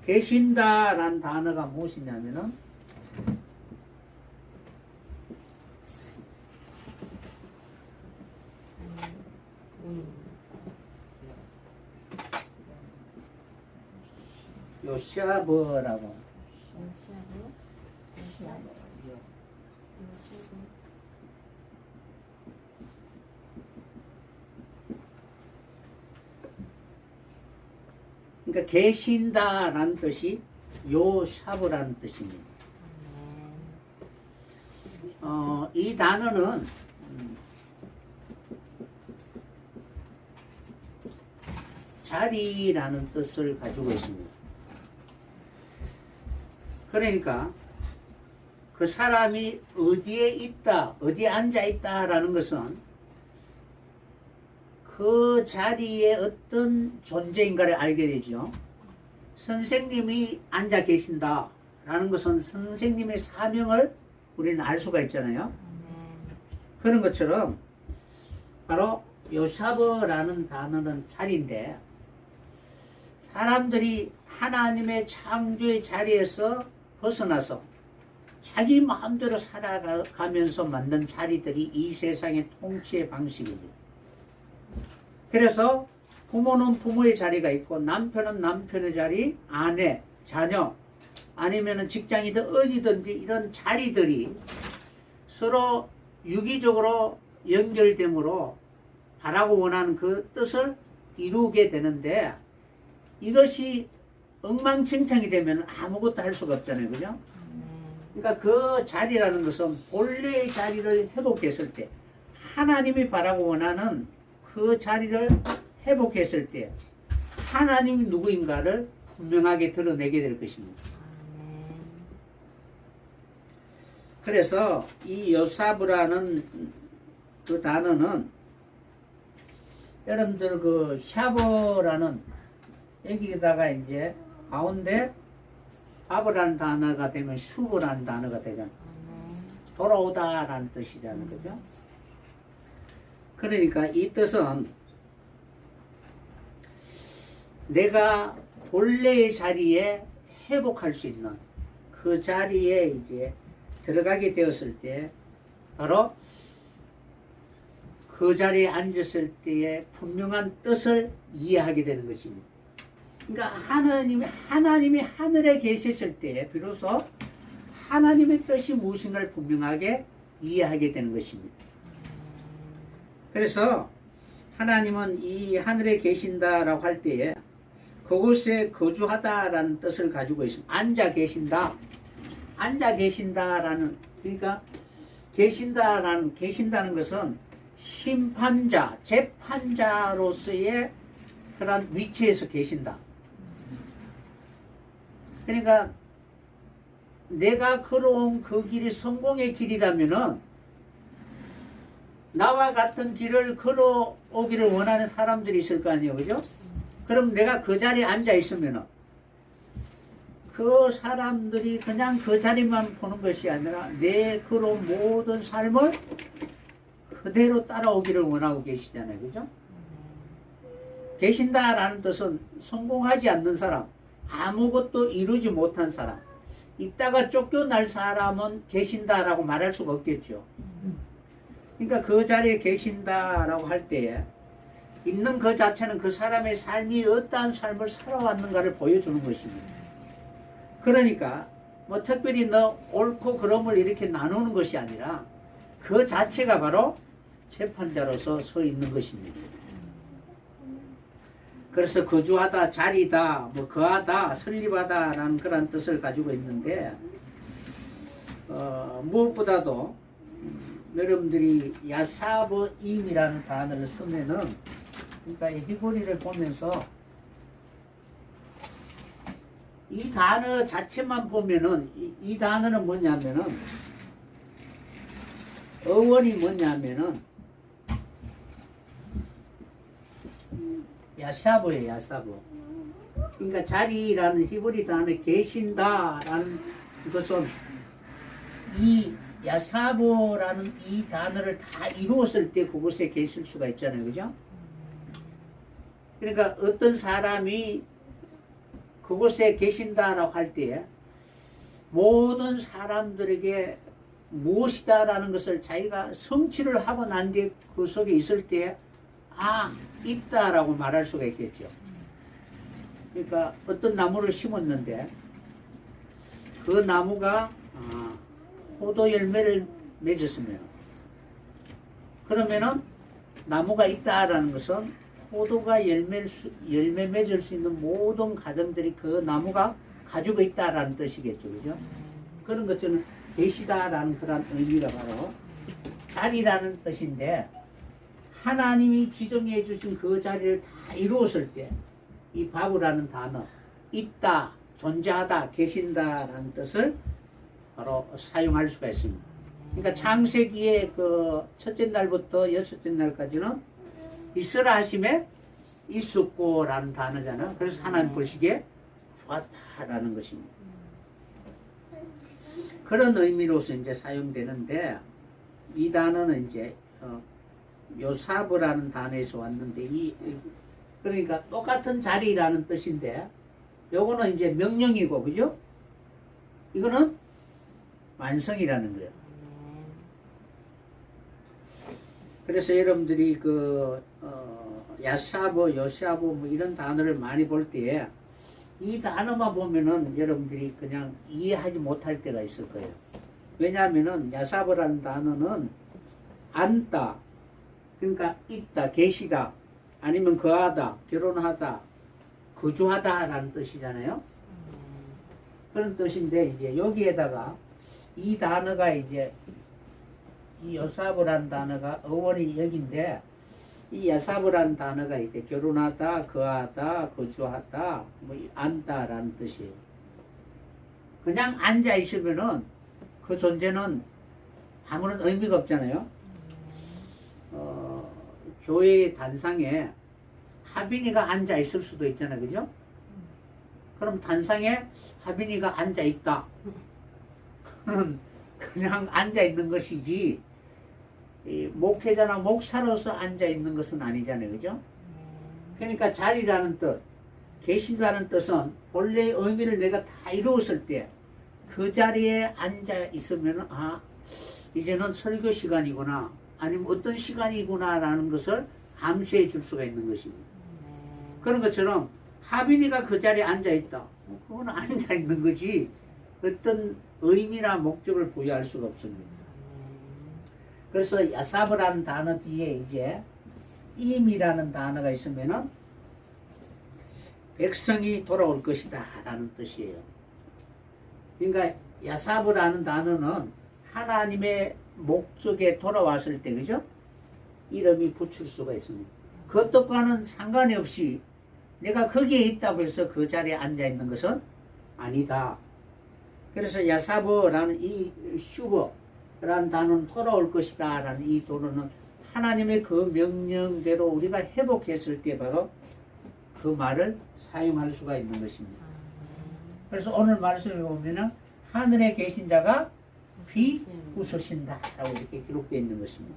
계신다라는 단어가 무엇이냐면은 요샤버라고. 그러니까 계신다라는 뜻이 요샤브라는 뜻입니다. 이 단어는 자리라는 뜻을 가지고 있습니다. 그러니까 그 사람이 어디에 있다, 어디에 앉아 있다라는 것은 그 자리에 어떤 존재인가를 알게 되죠. 선생님이 앉아 계신다라는 것은 선생님의 사명을 우리는 알 수가 있잖아요. 그런 것처럼 바로 요사버라는 단어는 자리인데, 사람들이 하나님의 창조의 자리에서 벗어나서 자기 마음대로 살아가면서 만든 자리들이 이 세상의 통치의 방식입니다. 그래서 부모는 부모의 자리가 있고, 남편은 남편의 자리, 아내, 자녀, 아니면 직장이든 어디든지 이런 자리들이 서로 유기적으로 연결됨으로 바라고 원하는 그 뜻을 이루게 되는데, 이것이 엉망진창이 되면 아무것도 할 수가 없잖아요. 그죠? 그러니까 그 자리라는 것은 본래의 자리를 회복했을 때, 하나님이 바라고 원하는 그 자리를 회복했을 때 하나님이 누구인가를 분명하게 드러내게 될 것입니다. 그래서 이 요사브라는 그 단어는 여러분들 그 샤버라는 여기다가 이제 가운데 바브라는 단어가 되면 슈브라는 단어가 되잖아. 돌아오다라는 뜻이잖아요. 그죠? 그러니까 이 뜻은 내가 본래의 자리에 회복할 수 있는 그 자리에 이제 들어가게 되었을 때 바로 그 자리에 앉았을 때의 분명한 뜻을 이해하게 되는 것입니다. 그러니까 하나님이 하늘에 계셨을 때 비로소 하나님의 뜻이 무엇인가를 분명하게 이해하게 되는 것입니다. 그래서 하나님은 이 하늘에 계신다라고 할 때에 그곳에 거주하다라는 뜻을 가지고 있습니다. 앉아 계신다. 앉아 계신다라는 그러니까 계신다는 것은 심판자, 재판자로서의 그런 위치에서 계신다. 그러니까 내가 걸어온 그 길이 성공의 길이라면은 나와 같은 길을 걸어오기를 원하는 사람들이 있을 거 아니에요, 그죠? 그럼 내가 그 자리에 앉아 있으면은 그 사람들이 그냥 그 자리만 보는 것이 아니라 내 걸어온 모든 삶을 그대로 따라오기를 원하고 계시잖아요, 그죠? 계신다라는 뜻은 성공하지 않는 사람, 아무것도 이루지 못한 사람, 이따가 쫓겨날 사람은 계신다라고 말할 수가 없겠죠. 그러니까 그 자리에 계신다라고 할 때에 있는 그 자체는 그 사람의 삶이 어떠한 삶을 살아왔는가를 보여주는 것입니다. 그러니까 뭐 특별히 너 옳고 그름을 이렇게 나누는 것이 아니라 그 자체가 바로 재판자로서 서 있는 것입니다. 그래서 거주하다, 자리다, 뭐 거하다, 설립하다라는 그런 뜻을 가지고 있는데 무엇보다도 여러분들이 야사보임이라는 단어를 쓰면은 그러니까 이 히브리를 보면서 이 단어 자체만 보면은 이 단어는 뭐냐면은 어원이 뭐냐면은 야사보예요, 야사보. 그러니까 자리라는 히브리 단어에 계신다라는 것은 이 야사보라는 이 단어를 다 이루었을 때 그곳에 계실 수가 있잖아요, 그죠? 그러니까 어떤 사람이 그곳에 계신다라고 할 때에 모든 사람들에게 무엇이다라는 것을 자기가 성취를 하고 난 뒤에 그 속에 있을 때 있다라고 말할 수가 있겠죠. 그러니까 어떤 나무를 심었는데 그 나무가 포도 열매를 맺었으면 그러면은 나무가 있다라는 것은 포도가 열매 맺을 수 있는 모든 과정들이 그 나무가 가지고 있다라는 뜻이겠죠, 그죠? 그런 것처럼 계시다라는 그런 의미가 바로 자리라는 뜻인데 하나님이 지정해 주신 그 자리를 다 이루었을 때 이 바브라는 단어 있다, 존재하다, 계신다라는 뜻을 바로 사용할 수가 있습니다. 그러니까 창세기의 그 첫째 날부터 여섯째 날까지는 있으라 하심에 있었고라는 단어잖아요. 그래서 하나님 보시기에 좋았다라는 것입니다. 그런 의미로서 이제 사용되는데 이 단어는 이제 요사브라는 단어에서 왔는데 그러니까 똑같은 자리라는 뜻인데 요거는 이제 명령이고 그죠? 이거는 완성이라는 거예요. 그래서 여러분들이 야사보, 요사보 뭐 이런 단어를 많이 볼 때에 이 단어만 보면은 여러분들이 그냥 이해하지 못할 때가 있을 거예요. 왜냐하면은 야사보라는 단어는 앉다, 그러니까 있다, 계시다, 아니면 거하다, 결혼하다, 거주하다라는 뜻이잖아요. 그런 뜻인데 이제 여기에다가 이 단어가 이제 이 요사브라는 단어가 어원이 여기인데 이 야사브라는 단어가 이제 결혼하다, 거하다, 거주하다, 뭐 앉다라는 뜻이에요. 그냥 앉아 있으면은 그 존재는 아무런 의미가 없잖아요. 교회 단상에 하빈이가 앉아 있을 수도 있잖아요, 그죠? 그럼 단상에 하빈이가 앉아 있다. 그냥 앉아 있는 것이지 이 목회자나 목사로서 앉아 있는 것은 아니잖아요, 그죠? 그러니까 자리라는 뜻, 계신다는 뜻은 본래의 의미를 내가 다 이루었을 때 그 자리에 앉아 있으면 이제는 설교 시간이구나, 아니면 어떤 시간이구나라는 것을 암시해 줄 수가 있는 것입니다. 그런 것처럼 하빈이가 그 자리에 앉아 있다. 그건 앉아 있는 거지 어떤 의미나 목적을 부여할 수가 없습니다. 그래서 야사브라는 단어 뒤에 이제 임이라는 단어가 있으면은 백성이 돌아올 것이다 라는 뜻이에요. 그러니까 야사브라는 단어는 하나님의 목적에 돌아왔을 때, 그죠? 이름이 붙일 수가 있습니다. 그것과는 상관이 없이 내가 거기에 있다고 해서 그 자리에 앉아 있는 것은 아니다. 그래서 야사버라는 이 슈버라는 단어는 돌아올 것이다 라는 이 단어는 하나님의 그 명령대로 우리가 회복했을 때 바로 그 말을 사용할 수가 있는 것입니다. 그래서 오늘 말씀에 보면은 하늘에 계신 자가 비웃으신다 라고 이렇게 기록되어 있는 것입니다.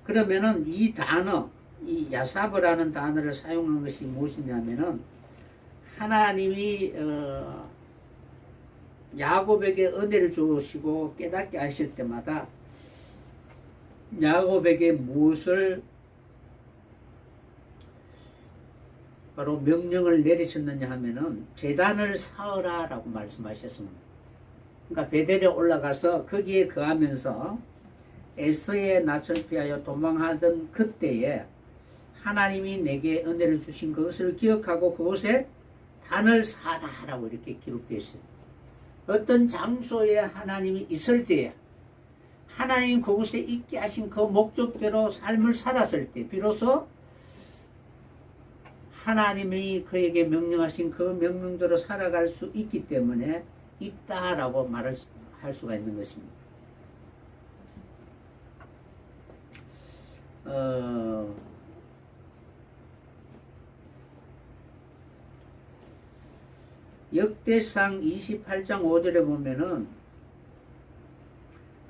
그러면은 이 단어, 이 야사브라는 단어를 사용한 것이 무엇이냐면은 하나님이 야곱에게 은혜를 주시고 깨닫게 하실 때마다 야곱에게 무엇을 바로 명령을 내리셨느냐 하면은 제단을 쌓으라 라고 말씀하셨습니다. 그러니까 베델에 올라가서 거기에 거하면서 에서의 낯을 피하여 도망하던 그때에 하나님이 내게 은혜를 주신 것을 기억하고 그곳에 단을 쌓아라 라고 이렇게 기록되어 있어요. 어떤 장소에 하나님이 있을 때에 하나님 그곳에 있게 하신 그 목적대로 삶을 살았을 때 비로소 하나님이 그에게 명령하신 그 명령대로 살아갈 수 있기 때문에 있다라고 말을 할 수가 있는 것입니다. 역대상 28장 5절에 보면은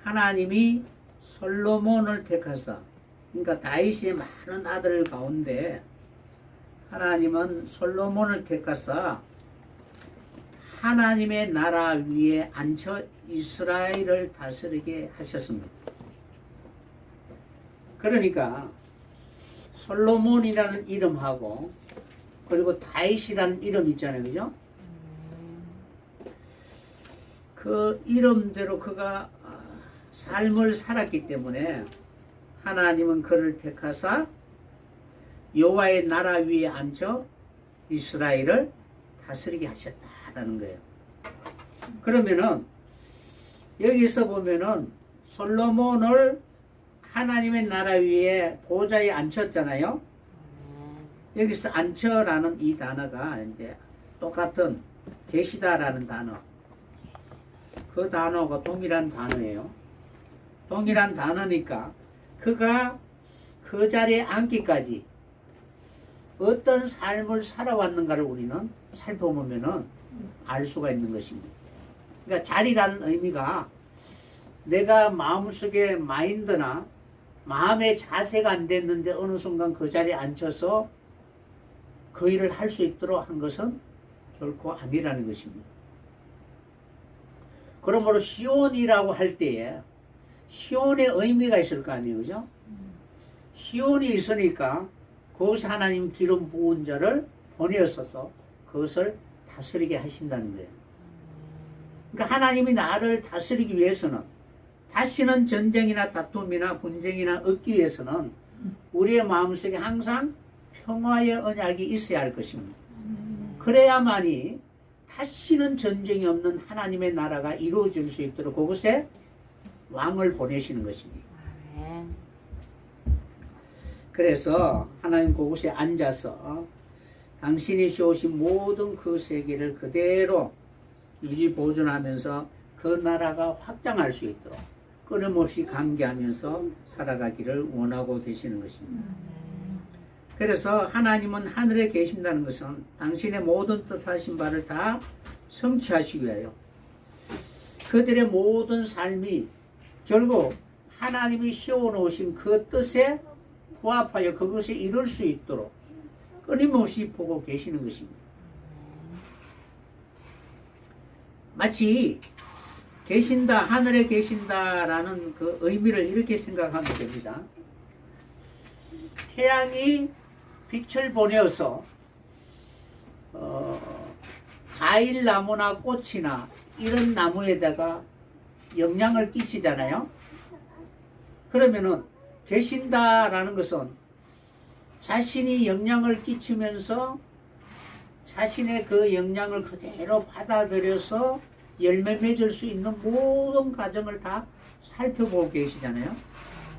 하나님이 솔로몬을 택하사, 그러니까 다윗의 많은 아들 가운데 하나님은 솔로몬을 택하사 하나님의 나라 위에 앉혀 이스라엘을 다스리게 하셨습니다. 그러니까 솔로몬이라는 이름하고 그리고 다윗이라는 이름 있잖아요, 그죠? 그 이름대로 그가 삶을 살았기 때문에 하나님은 그를 택하사 여호와의 나라 위에 앉혀 이스라엘을 다스리게 하셨다라는 거예요. 그러면은 여기서 보면은 솔로몬을 하나님의 나라 위에 보좌에 앉혔잖아요. 여기서 앉혀라는 이 단어가 이제 똑같은 계시다라는 단어. 그 단어가 동일한 단어예요. 동일한 단어니까 그가 그 자리에 앉기까지 어떤 삶을 살아왔는가를 우리는 살펴보면은 알 수가 있는 것입니다. 그러니까 자리라는 의미가 내가 마음속에 마인드나 마음의 자세가 안 됐는데 어느 순간 그 자리에 앉혀서 그 일을 할 수 있도록 한 것은 결코 아니라는 것입니다. 그러므로 시온이라고 할 때에 시온의 의미가 있을 거 아니에요, 그죠? 시온이 있으니까 그것이 하나님 기름 부은 자를 보내어서 그것을 다스리게 하신다는 거예요. 그러니까 하나님이 나를 다스리기 위해서는 다시는 전쟁이나 다툼이나 분쟁이나 얻기 위해서는 우리의 마음속에 항상 평화의 언약이 있어야 할 것입니다. 그래야만이 다시는 전쟁이 없는 하나님의 나라가 이루어질 수 있도록 그곳에 왕을 보내시는 것입니다. 그래서 하나님 그곳에 앉아서 당신이 주신 모든 그 세계를 그대로 유지 보존하면서 그 나라가 확장할 수 있도록 끊임없이 관계하면서 살아가기를 원하고 계시는 것입니다. 그래서 하나님은 하늘에 계신다는 것은 당신의 모든 뜻하신 바를 다 성취하시기 위하여 그들의 모든 삶이 결국 하나님이 씌워놓으신 그 뜻에 부합하여 그것에 이룰 수 있도록 끊임없이 보고 계시는 것입니다. 마치 계신다, 하늘에 계신다라는 그 의미를 이렇게 생각하면 됩니다. 태양이 빛을 보내어서 과일나무나 꽃이나 이런 나무에다가 영향을 끼치잖아요. 그러면은 계신다라는 것은 자신이 영향을 끼치면서 자신의 그 영향을 그대로 받아들여서 열매 맺을 수 있는 모든 과정을 다 살펴보고 계시잖아요.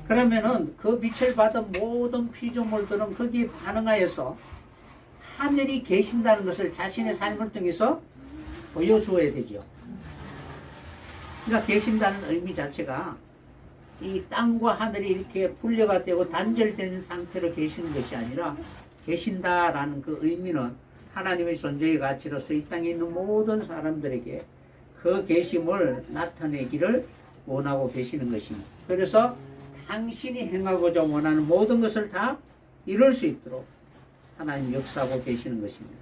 그러면은 그 빛을 받은 모든 피조물들은 거기에 반응하여서 하늘이 계신다는 것을 자신의 삶을 통해서 보여주어야 되죠. 그러니까 계신다는 의미 자체가 이 땅과 하늘이 이렇게 분리가 되고 단절된 상태로 계시는 것이 아니라 계신다라는 그 의미는 하나님의 존재의 가치로서 이 땅에 있는 모든 사람들에게 그 계심을 나타내기를 원하고 계시는 것입니다. 그래서 당신이 행하고자 원하는 모든 것을 다 이룰 수 있도록 하나님 역사하고 계시는 것입니다.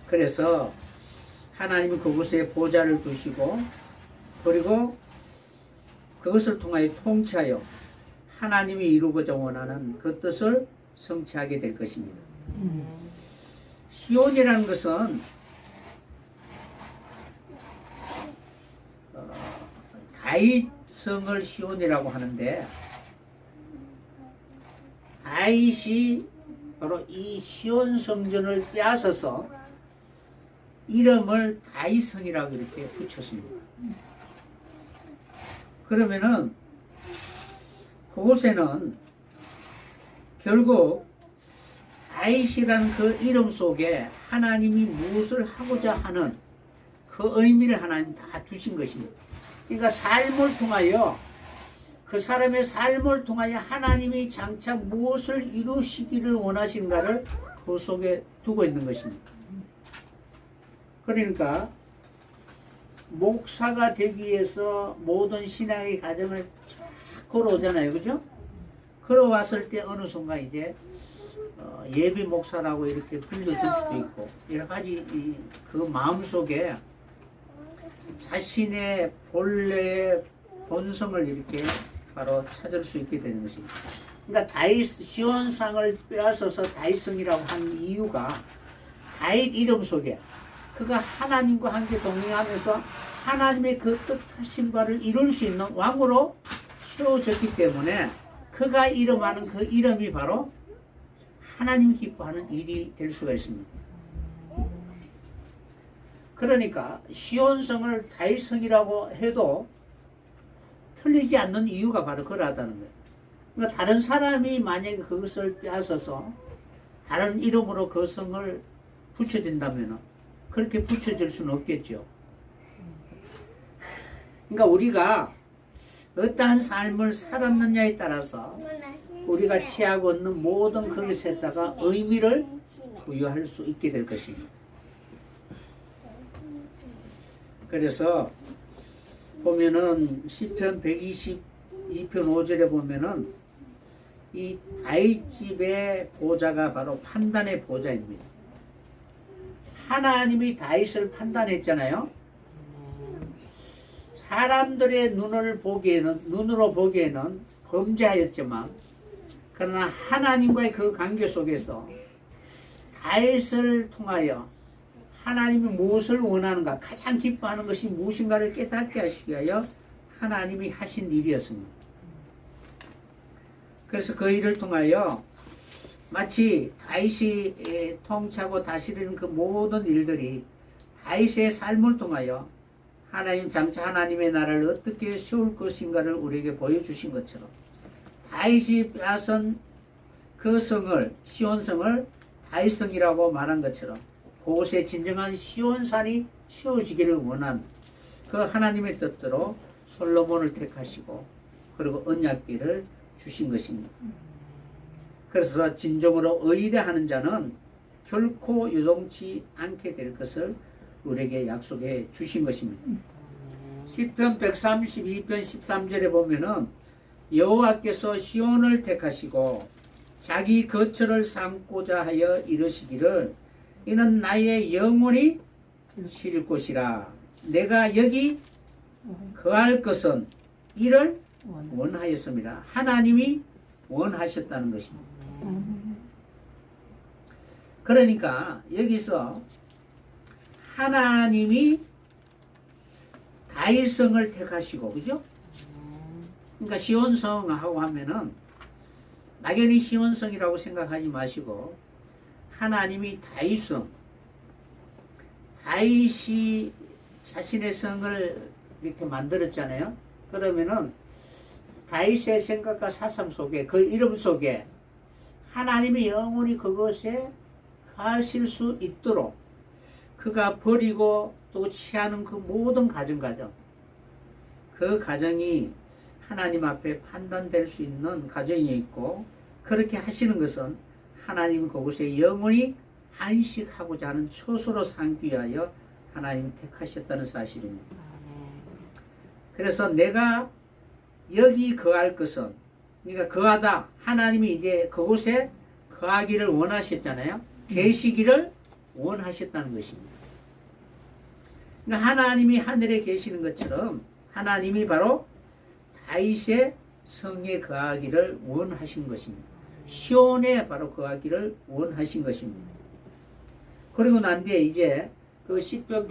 그래서 하나님이 그곳에 보좌를 두시고 그리고 그것을 통하여 통치하여 하나님이 이루고자 원하는 그 뜻을 성취하게 될 것입니다. 시온이라는 것은 다윗성을 시온이라고 하는데 다윗이 바로 이 시온 성전을 빼앗아서 이름을 다윗성이라고 이렇게 붙였습니다. 그러면은 그곳에는 결국 다윗이라는 그 이름 속에 하나님이 무엇을 하고자 하는 그 의미를 하나님 다 두신 것입니다. 그러니까 삶을 통하여 그 사람의 삶을 통하여 하나님이 장차 무엇을 이루시기를 원하시는가를 그 속에 두고 있는 것입니다. 그러니까 목사가 되기 위해서 모든 신앙의 과정을 쫙 걸어오잖아요. 그죠? 걸어왔을 때 어느 순간 이제 예비 목사라고 이렇게 불려질 수도 있고 여러 가지 그 마음속에 자신의 본래의 본성을 이렇게 바로 찾을 수 있게 되는 것입니다. 그러니까 다윗 시온상을 빼앗아서 다윗성이라고 하는 이유가 다윗 이름 속에 그가 하나님과 함께 동행하면서 하나님의 그 뜻하신 바를 이룰 수 있는 왕으로 세워졌기 때문에 그가 이름하는 그 이름이 바로 하나님 기뻐하는 일이 될 수가 있습니다. 그러니까 시온성을 다윗성이라고 해도 틀리지 않는 이유가 바로 그러하다는 거예요. 그러니까 다른 사람이 만약에 그것을 빼앗아서 다른 이름으로 그 성을 붙여진다면 그렇게 붙여질 수는 없겠죠. 그러니까 우리가 어떠한 삶을 살았느냐에 따라서 우리가 취하고 있는 모든 것에다가 의미를 부여할 수 있게 될 것입니다. 그래서 보면은 시편 122편 5절에 보면은 이 다윗집의 보좌가 바로 판단의 보좌입니다. 하나님이 다윗을 판단했잖아요. 사람들의 눈으로 보기에는 범죄하였지만 그러나 하나님과의 그 관계 속에서 다윗을 통하여 하나님이 무엇을 원하는가, 가장 기뻐하는 것이 무엇인가를 깨닫게 하시기 위하여 하나님이 하신 일이었습니다. 그래서 그 일을 통하여 마치 다윗이 통치하고 다스리는 그 모든 일들이 다윗의 삶을 통하여 하나님 장차 하나님의 나라를 어떻게 세울 것인가를 우리에게 보여주신 것처럼 다윗이 빼앗은 그 성을 시온성을 다윗성이라고 말한 것처럼 그곳에 진정한 시온산이 세워지기를 원한 그 하나님의 뜻대로 솔로몬을 택하시고 그리고 언약궤를 주신 것입니다. 그래서 진정으로 의뢰하는 자는 결코 요동치 않게 될 것을 우리에게 약속해 주신 것입니다. 시편 132편 13절에 보면은 여호와께서 시온을 택하시고 자기 거처를 삼고자 하여 이르시기를 이는 나의 영혼이 쉴 곳이라 내가 여기 거할 것은 이를 원하였습니다. 하나님이 원하셨다는 것입니다. 그러니까 여기서 하나님이 다윗성을 택하시고, 그죠? 그러니까 시온성하고 하면은 막연히 시온성이라고 생각하지 마시고 하나님이 다윗성, 다윗이 자신의 성을 이렇게 만들었잖아요. 그러면은 다윗의 생각과 사상 속에 그 이름 속에 하나님이 영원히 그것에 하실 수 있도록 그가 버리고 또 취하는 그 모든 가정 그 가정이 하나님 앞에 판단될 수 있는 가정이 있고 그렇게 하시는 것은 하나님 그곳에 영원히 안식하고자 하는 처소로 삼기 위하여 하나님이 택하셨다는 사실입니다. 그래서 내가 여기 거할 것은 그러니까 거하다 하나님이 이제 그곳에 거하기를 원하셨잖아요. 계시기를 원하셨다는 것입니다. 그러니까 하나님이 하늘에 계시는 것처럼 하나님이 바로 다윗의 성에 거하기를 원하신 것입니다. 시온에 바로 거하기를 원하신 것입니다. 그리고 난 뒤에 이제 그 시편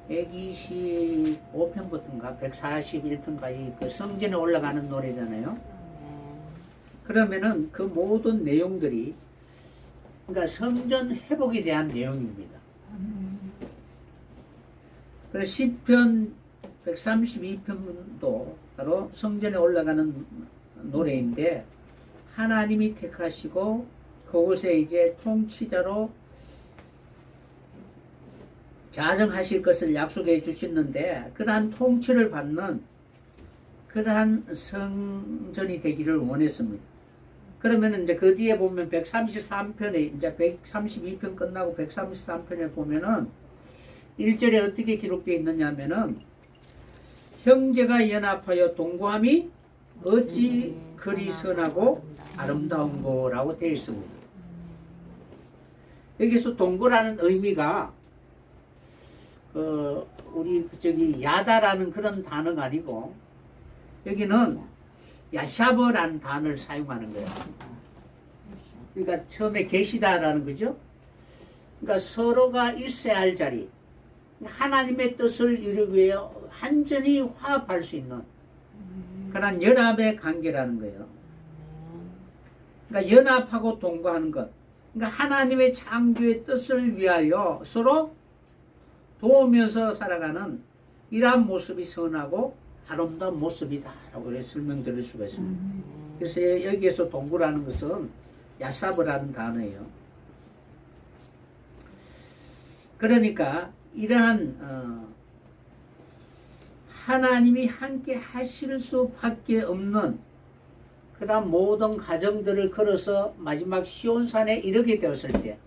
125편부터인가 141편까지 그 성전에 올라가는 노래잖아요. 그러면은 그 모든 내용들이 그러니까 성전 회복에 대한 내용입니다. 그래서 시편 132편도 바로 성전에 올라가는 노래인데 하나님이 택하시고 그곳에 이제 통치자로 자정하실 것을 약속해 주셨는데 그러한 통치를 받는 그러한 성전이 되기를 원했습니다. 그러면 이제 그 뒤에 보면 133편에 이제 132편 끝나고 133편에 보면은 1절에 어떻게 기록되어 있느냐 하면은 형제가 연합하여 동거함이 어찌 그리 선하고 아름다운 거라고 되어 있습니다. 여기서 동거라는 의미가 우리 저기 야다라는 그런 단어가 아니고 여기는 야샤버라는 단어를 사용하는 거예요. 그러니까 처음에 계시다라는 거죠. 그러니까 서로가 있어야 할 자리, 하나님의 뜻을 이루기 위해 완전히 화합할 수 있는 그런 연합의 관계라는 거예요. 그러니까 연합하고 동거하는 것. 그러니까 하나님의 창조의 뜻을 위하여 서로 도우면서 살아가는 이러한 모습이 선하고 아름다운 모습이다라고 설명드릴 수가 있습니다. 그래서 여기에서 동거라는 것은 야사브라는 단어예요. 그러니까 이러한 하나님이 함께 하실 수밖에 없는 그런 모든 과정들을 걸어서 마지막 시온산에 이르게 되었을 때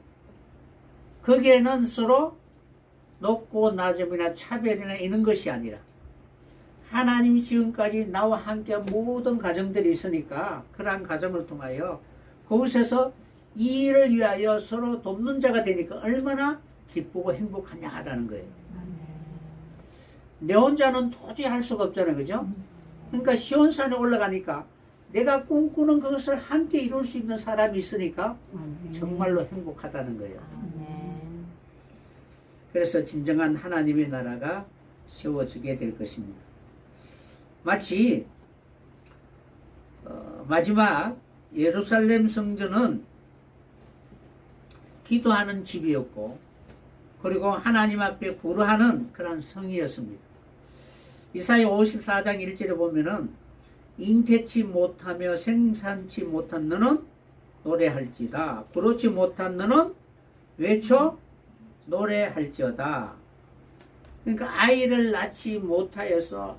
거기에는 서로 높고 낮음이나 차별이나 이런 것이 아니라 하나님이 지금까지 나와 함께한 모든 가정들이 있으니까 그러한 가정을 통하여 그곳에서 이 일을 위하여 서로 돕는 자가 되니까 얼마나 기쁘고 행복하냐라는 거예요. 내 혼자는 도저히 할 수가 없잖아요. 그죠? 그러니까 시온산에 올라가니까 내가 꿈꾸는 그것을 함께 이룰 수 있는 사람이 있으니까 정말로 행복하다는 거예요. 그래서 진정한 하나님의 나라가 세워지게 될 것입니다. 마치 마지막 예루살렘 성전은 기도하는 집이었고 그리고 하나님 앞에 구루하는 그런 성이었습니다. 이사야 54장 1절에 보면은 잉태치 못하며 생산치 못한 너는 노래할지다. 그렇지 못한 너는 외쳐 노래할지어다. 그러니까 아이를 낳지 못하여서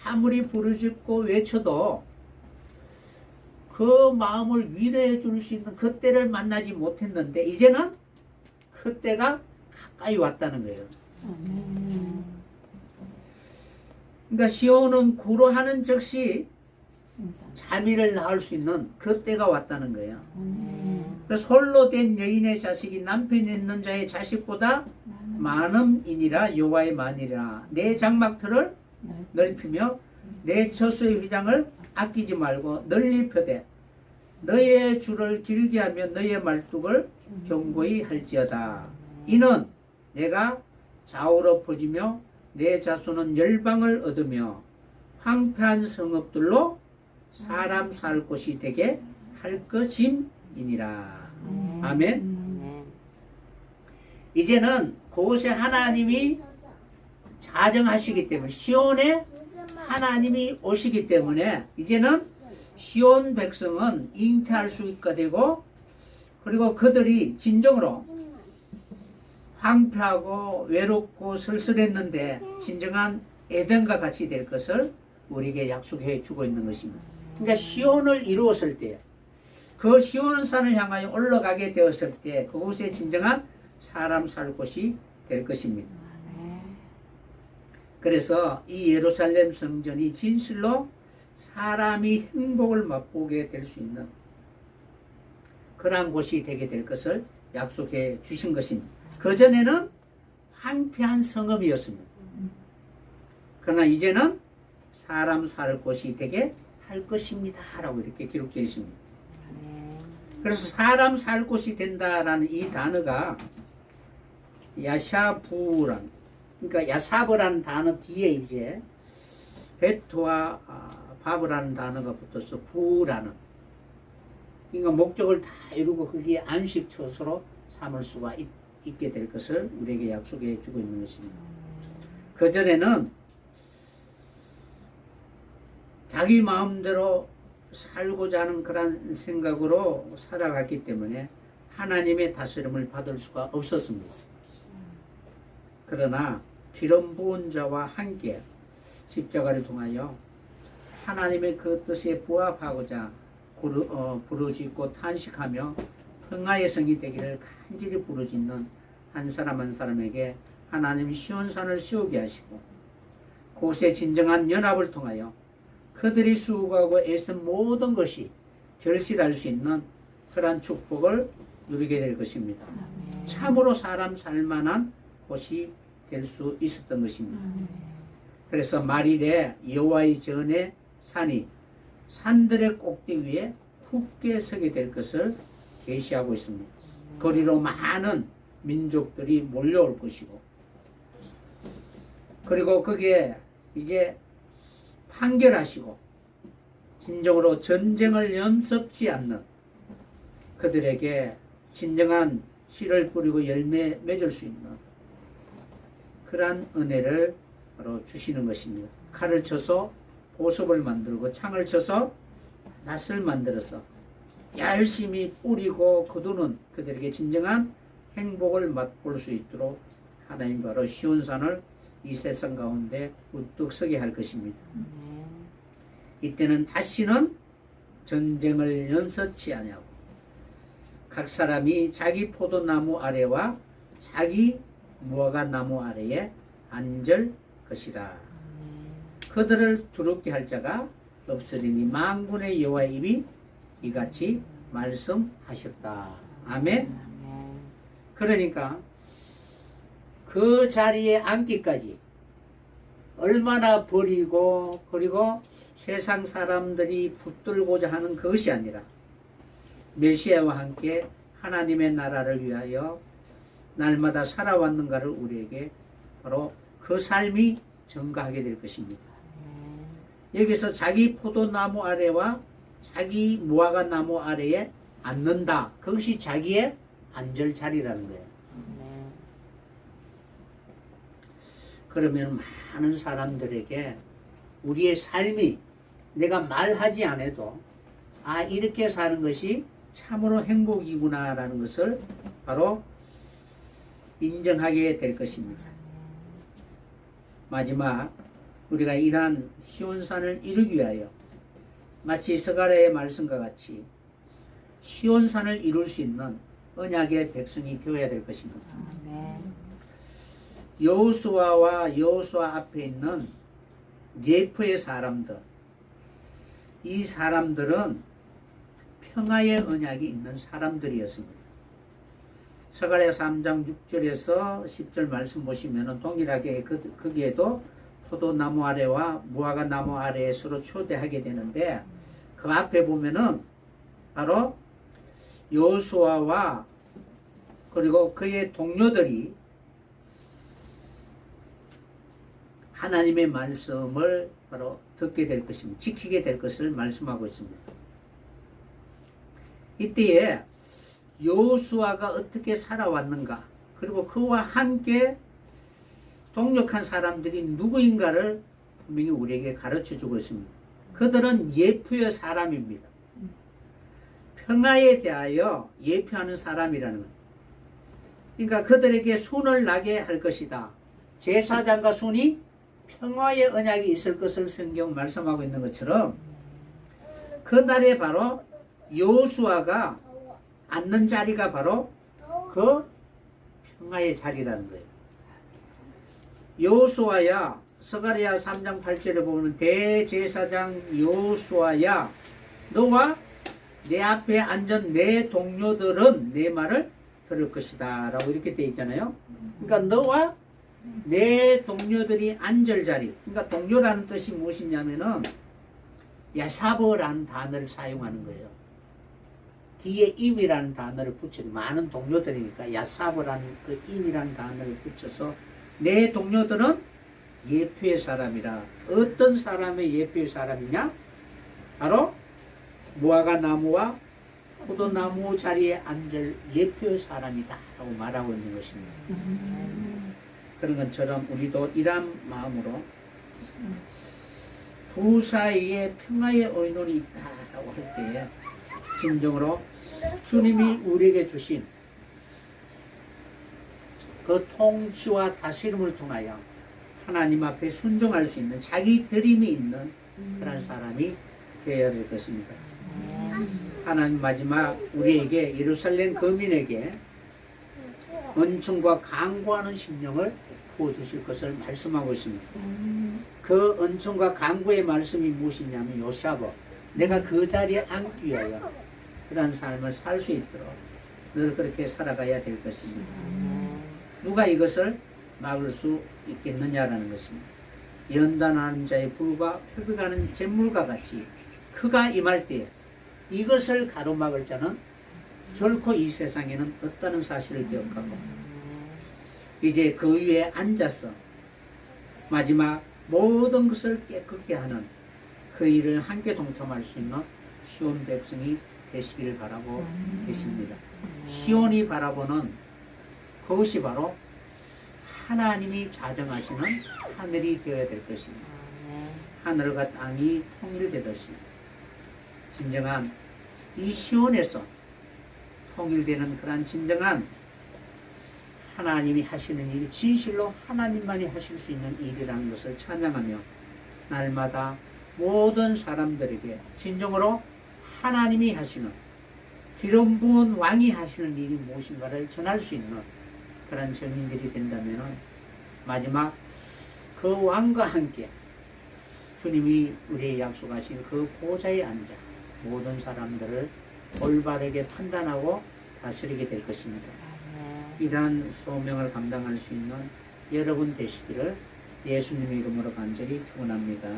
아무리 부르짖고 외쳐도 그 마음을 위로해 줄 수 있는 그때를 만나지 못했는데 이제는 그때가 가까이 왔다는 거예요. 그러니까 시온은 구로하는 즉시 자미를 낳을 수 있는 그때가 왔다는 거예요. 그래서 홀로 된 여인의 자식이 남편이 있는 자의 자식보다 많음이니라. 여호와의 말이라. 내 장막틀을 넓히며 내 처소의 휘장을 아끼지 말고 널리 펴되 너의 줄을 길게 하며 너의 말뚝을 견고히 할지어다. 이는 내가 좌우로 퍼지며 내 자손은 열방을 얻으며 황폐한 성읍들로 사람 살 곳이 되게 할 것임이니라. 아멘. 이제는 그곳에 하나님이 자정하시기 때문에 시온에 하나님이 오시기 때문에 이제는 시온 백성은 잉태할 수 있게 되고 그리고 그들이 진정으로 황폐하고 외롭고 쓸쓸했는데 진정한 에덴과 같이 될 것을 우리에게 약속해 주고 있는 것입니다. 그러니까 시온을 이루었을 때 그 시온산을 향하여 올라가게 되었을 때 그곳에 진정한 사람 살 곳이 될 것입니다. 그래서 이 예루살렘 성전이 진실로 사람이 행복을 맛보게 될 수 있는 그러한 곳이 되게 될 것을 약속해 주신 것입니다. 그전에는 황폐한 성읍이었습니다. 그러나 이제는 사람 살 곳이 되게 할 것입니다 라고 이렇게 기록되어 있습니다. 그래서 사람 살 곳이 된다라는 이 단어가 야샤부란, 그러니까 야사브라는 단어 뒤에 이제 베트와 바브라는 단어가 붙어서 부라는, 그러니까 목적을 다 이루고 거기에 안식처소로 삼을 수가 있게 될 것을 우리에게 약속해 주고 있는 것입니다. 그전에는 자기 마음대로 살고자 하는 그런 생각으로 살아갔기 때문에 하나님의 다스림을 받을 수가 없었습니다. 그러나 기름 부은 자와 함께 십자가를 통하여 하나님의 그 뜻에 부합하고자 부르짖고 탄식하며 평화의 성이 되기를 간절히 부르짖는 한 사람 한 사람에게 하나님이 시온산을 씌우게 하시고 그곳에 진정한 연합을 통하여 그들이 수고하고 애쓴 모든 것이 결실할 수 있는 그러한 축복을 누리게 될 것입니다. 참으로 사람 살만한 곳이 될 수 있었던 것입니다. 그래서 말일에 여호와의 전에 산이 산들의 꼭대기 위에 굳게 서게 될 것을 계시하고 있습니다. 거리로 많은 민족들이 몰려올 것이고 그리고 거기에 이제 판결하시고 진정으로 전쟁을 염습지 않는 그들에게 진정한 씨를 뿌리고 열매 맺을 수 있는 그러한 은혜를 바로 주시는 것입니다. 칼을 쳐서 보석을 만들고 창을 쳐서 낫을 만들어서 열심히 뿌리고 거두는 그들에게 진정한 행복을 맛볼 수 있도록 하나님 바로 시온산을 이 세상 가운데 우뚝 서게 할 것입니다. 이때는 다시는 전쟁을 연서치 아니하고 각 사람이 자기 포도나무 아래와 자기 무화과 나무 아래에 앉을 것이라. 그들을 두렵게 할 자가 없으리니 만군의 여호와의 입이 이같이 말씀하셨다. 아멘. 그러니까 그 자리에 앉기까지 얼마나 버리고 그리고 세상 사람들이 붙들고자 하는 것이 아니라 메시아와 함께 하나님의 나라를 위하여 날마다 살아왔는가를 우리에게 바로 그 삶이 증가하게 될 것입니다. 여기서 자기 포도나무 아래와 자기 무화과 나무 아래에 앉는다. 그것이 자기의 앉을 자리라는 거예요. 그러면 많은 사람들에게 우리의 삶이 내가 말하지 않아도 이렇게 사는 것이 참으로 행복이구나라는 것을 바로 인정하게 될 것입니다. 마지막 우리가 이러한 시온산을 이루기 위하여 마치 스가랴의 말씀과 같이 시온산을 이룰 수 있는 언약의 백성이 되어야 될 것입니다. 여호수아와 여호수아 앞에 있는 네프의 사람들, 이 사람들은 평화의 언약이 있는 사람들이었습니다. 스가랴 3장 6절에서 10절 말씀 보시면 동일하게 거기에도 포도나무 아래와 무화과 나무 아래에 서로 초대하게 되는데 그 앞에 보면은 바로 여호수아와 그리고 그의 동료들이 하나님의 말씀을 바로 듣게 될 것입니다. 지키게 될 것을 말씀하고 있습니다. 이때에 여호수아가 어떻게 살아왔는가, 그리고 그와 함께 동역한 사람들이 누구인가를 분명히 우리에게 가르쳐 주고 있습니다. 그들은 예표의 사람입니다. 평화에 대하여 예표하는 사람이라는 것. 그러니까 그들에게 손을 나게 할 것이다. 제사장과 손이 평화의 언약이 있을 것을 성경 말씀하고 있는 것처럼 그날에 바로 여호수아가 앉는 자리가 바로 그 평화의 자리라는 거예요. 여호수아야, 스가랴 3장 8절에 보면 대제사장 여호수아야, 너와 내 앞에 앉은 내 동료들은 내 말을 들을 것이다 라고 이렇게 되어 있잖아요. 그러니까 너와 내 동료들이 앉을 자리, 그러니까 동료라는 뜻이 무엇이냐면은 야사버라는 단어를 사용하는 거예요. 뒤에 임이라는 단어를 붙여서, 많은 동료들이니까 야사버라는 그 임이라는 단어를 붙여서 내 동료들은 예표의 사람이라. 어떤 사람의 예표의 사람이냐? 바로 무화과 나무와 포도나무 자리에 앉을 예표의 사람이다 라고 말하고 있는 것입니다. 그런 것처럼 우리도 이런 마음으로 두 사이에 평화의 의논이 있다라고 할 때 진정으로 주님이 우리에게 주신 그 통치와 다스림을 통하여 하나님 앞에 순종할 수 있는 자기 드림이 있는 그런 사람이 되어야 될 것입니다. 하나님 마지막 우리에게, 예루살렘 거민에게 은총과 강구하는 심령을 부어주실 것을 말씀하고 있습니다. 그 은총과 강구의 말씀이 무엇이냐면 요시아버, 내가 그 자리에 앉기 위하여 그런 삶을 살 수 있도록 늘 그렇게 살아가야 될 것입니다. 누가 이것을 막을 수 있겠느냐라는 것입니다. 연단하는 자의 불과 표백하는 잿물과 같이 그가 임할 때에 이것을 가로막을 자는 결코 이 세상에는 없다는 사실을 기억하고 이제 그 위에 앉아서 마지막 모든 것을 깨끗게 하는 그 일을 함께 동참할 수 있는 시온 백성이 되시기를 바라고 계십니다. 시온이 바라보는 그것이 바로 하나님이 자정하시는 하늘이 되어야 될 것입니다. 하늘과 땅이 통일되듯이 진정한 이 시온에서 통일되는 그러한 진정한 하나님이 하시는 일이 진실로 하나님만이 하실 수 있는 일이라는 것을 찬양하며 날마다 모든 사람들에게 진정으로 하나님이 하시는 기름 부은 왕이 하시는 일이 무엇인가를 전할 수 있는 그런 증인들이 된다면 마지막 그 왕과 함께 주님이 우리의 약속하신 그 보좌에 앉아 모든 사람들을 올바르게 판단하고 다스리게 될 것입니다. 이러한 소명을 감당할 수 있는 여러분 되시기를 예수님의 이름으로 간절히 축원합니다.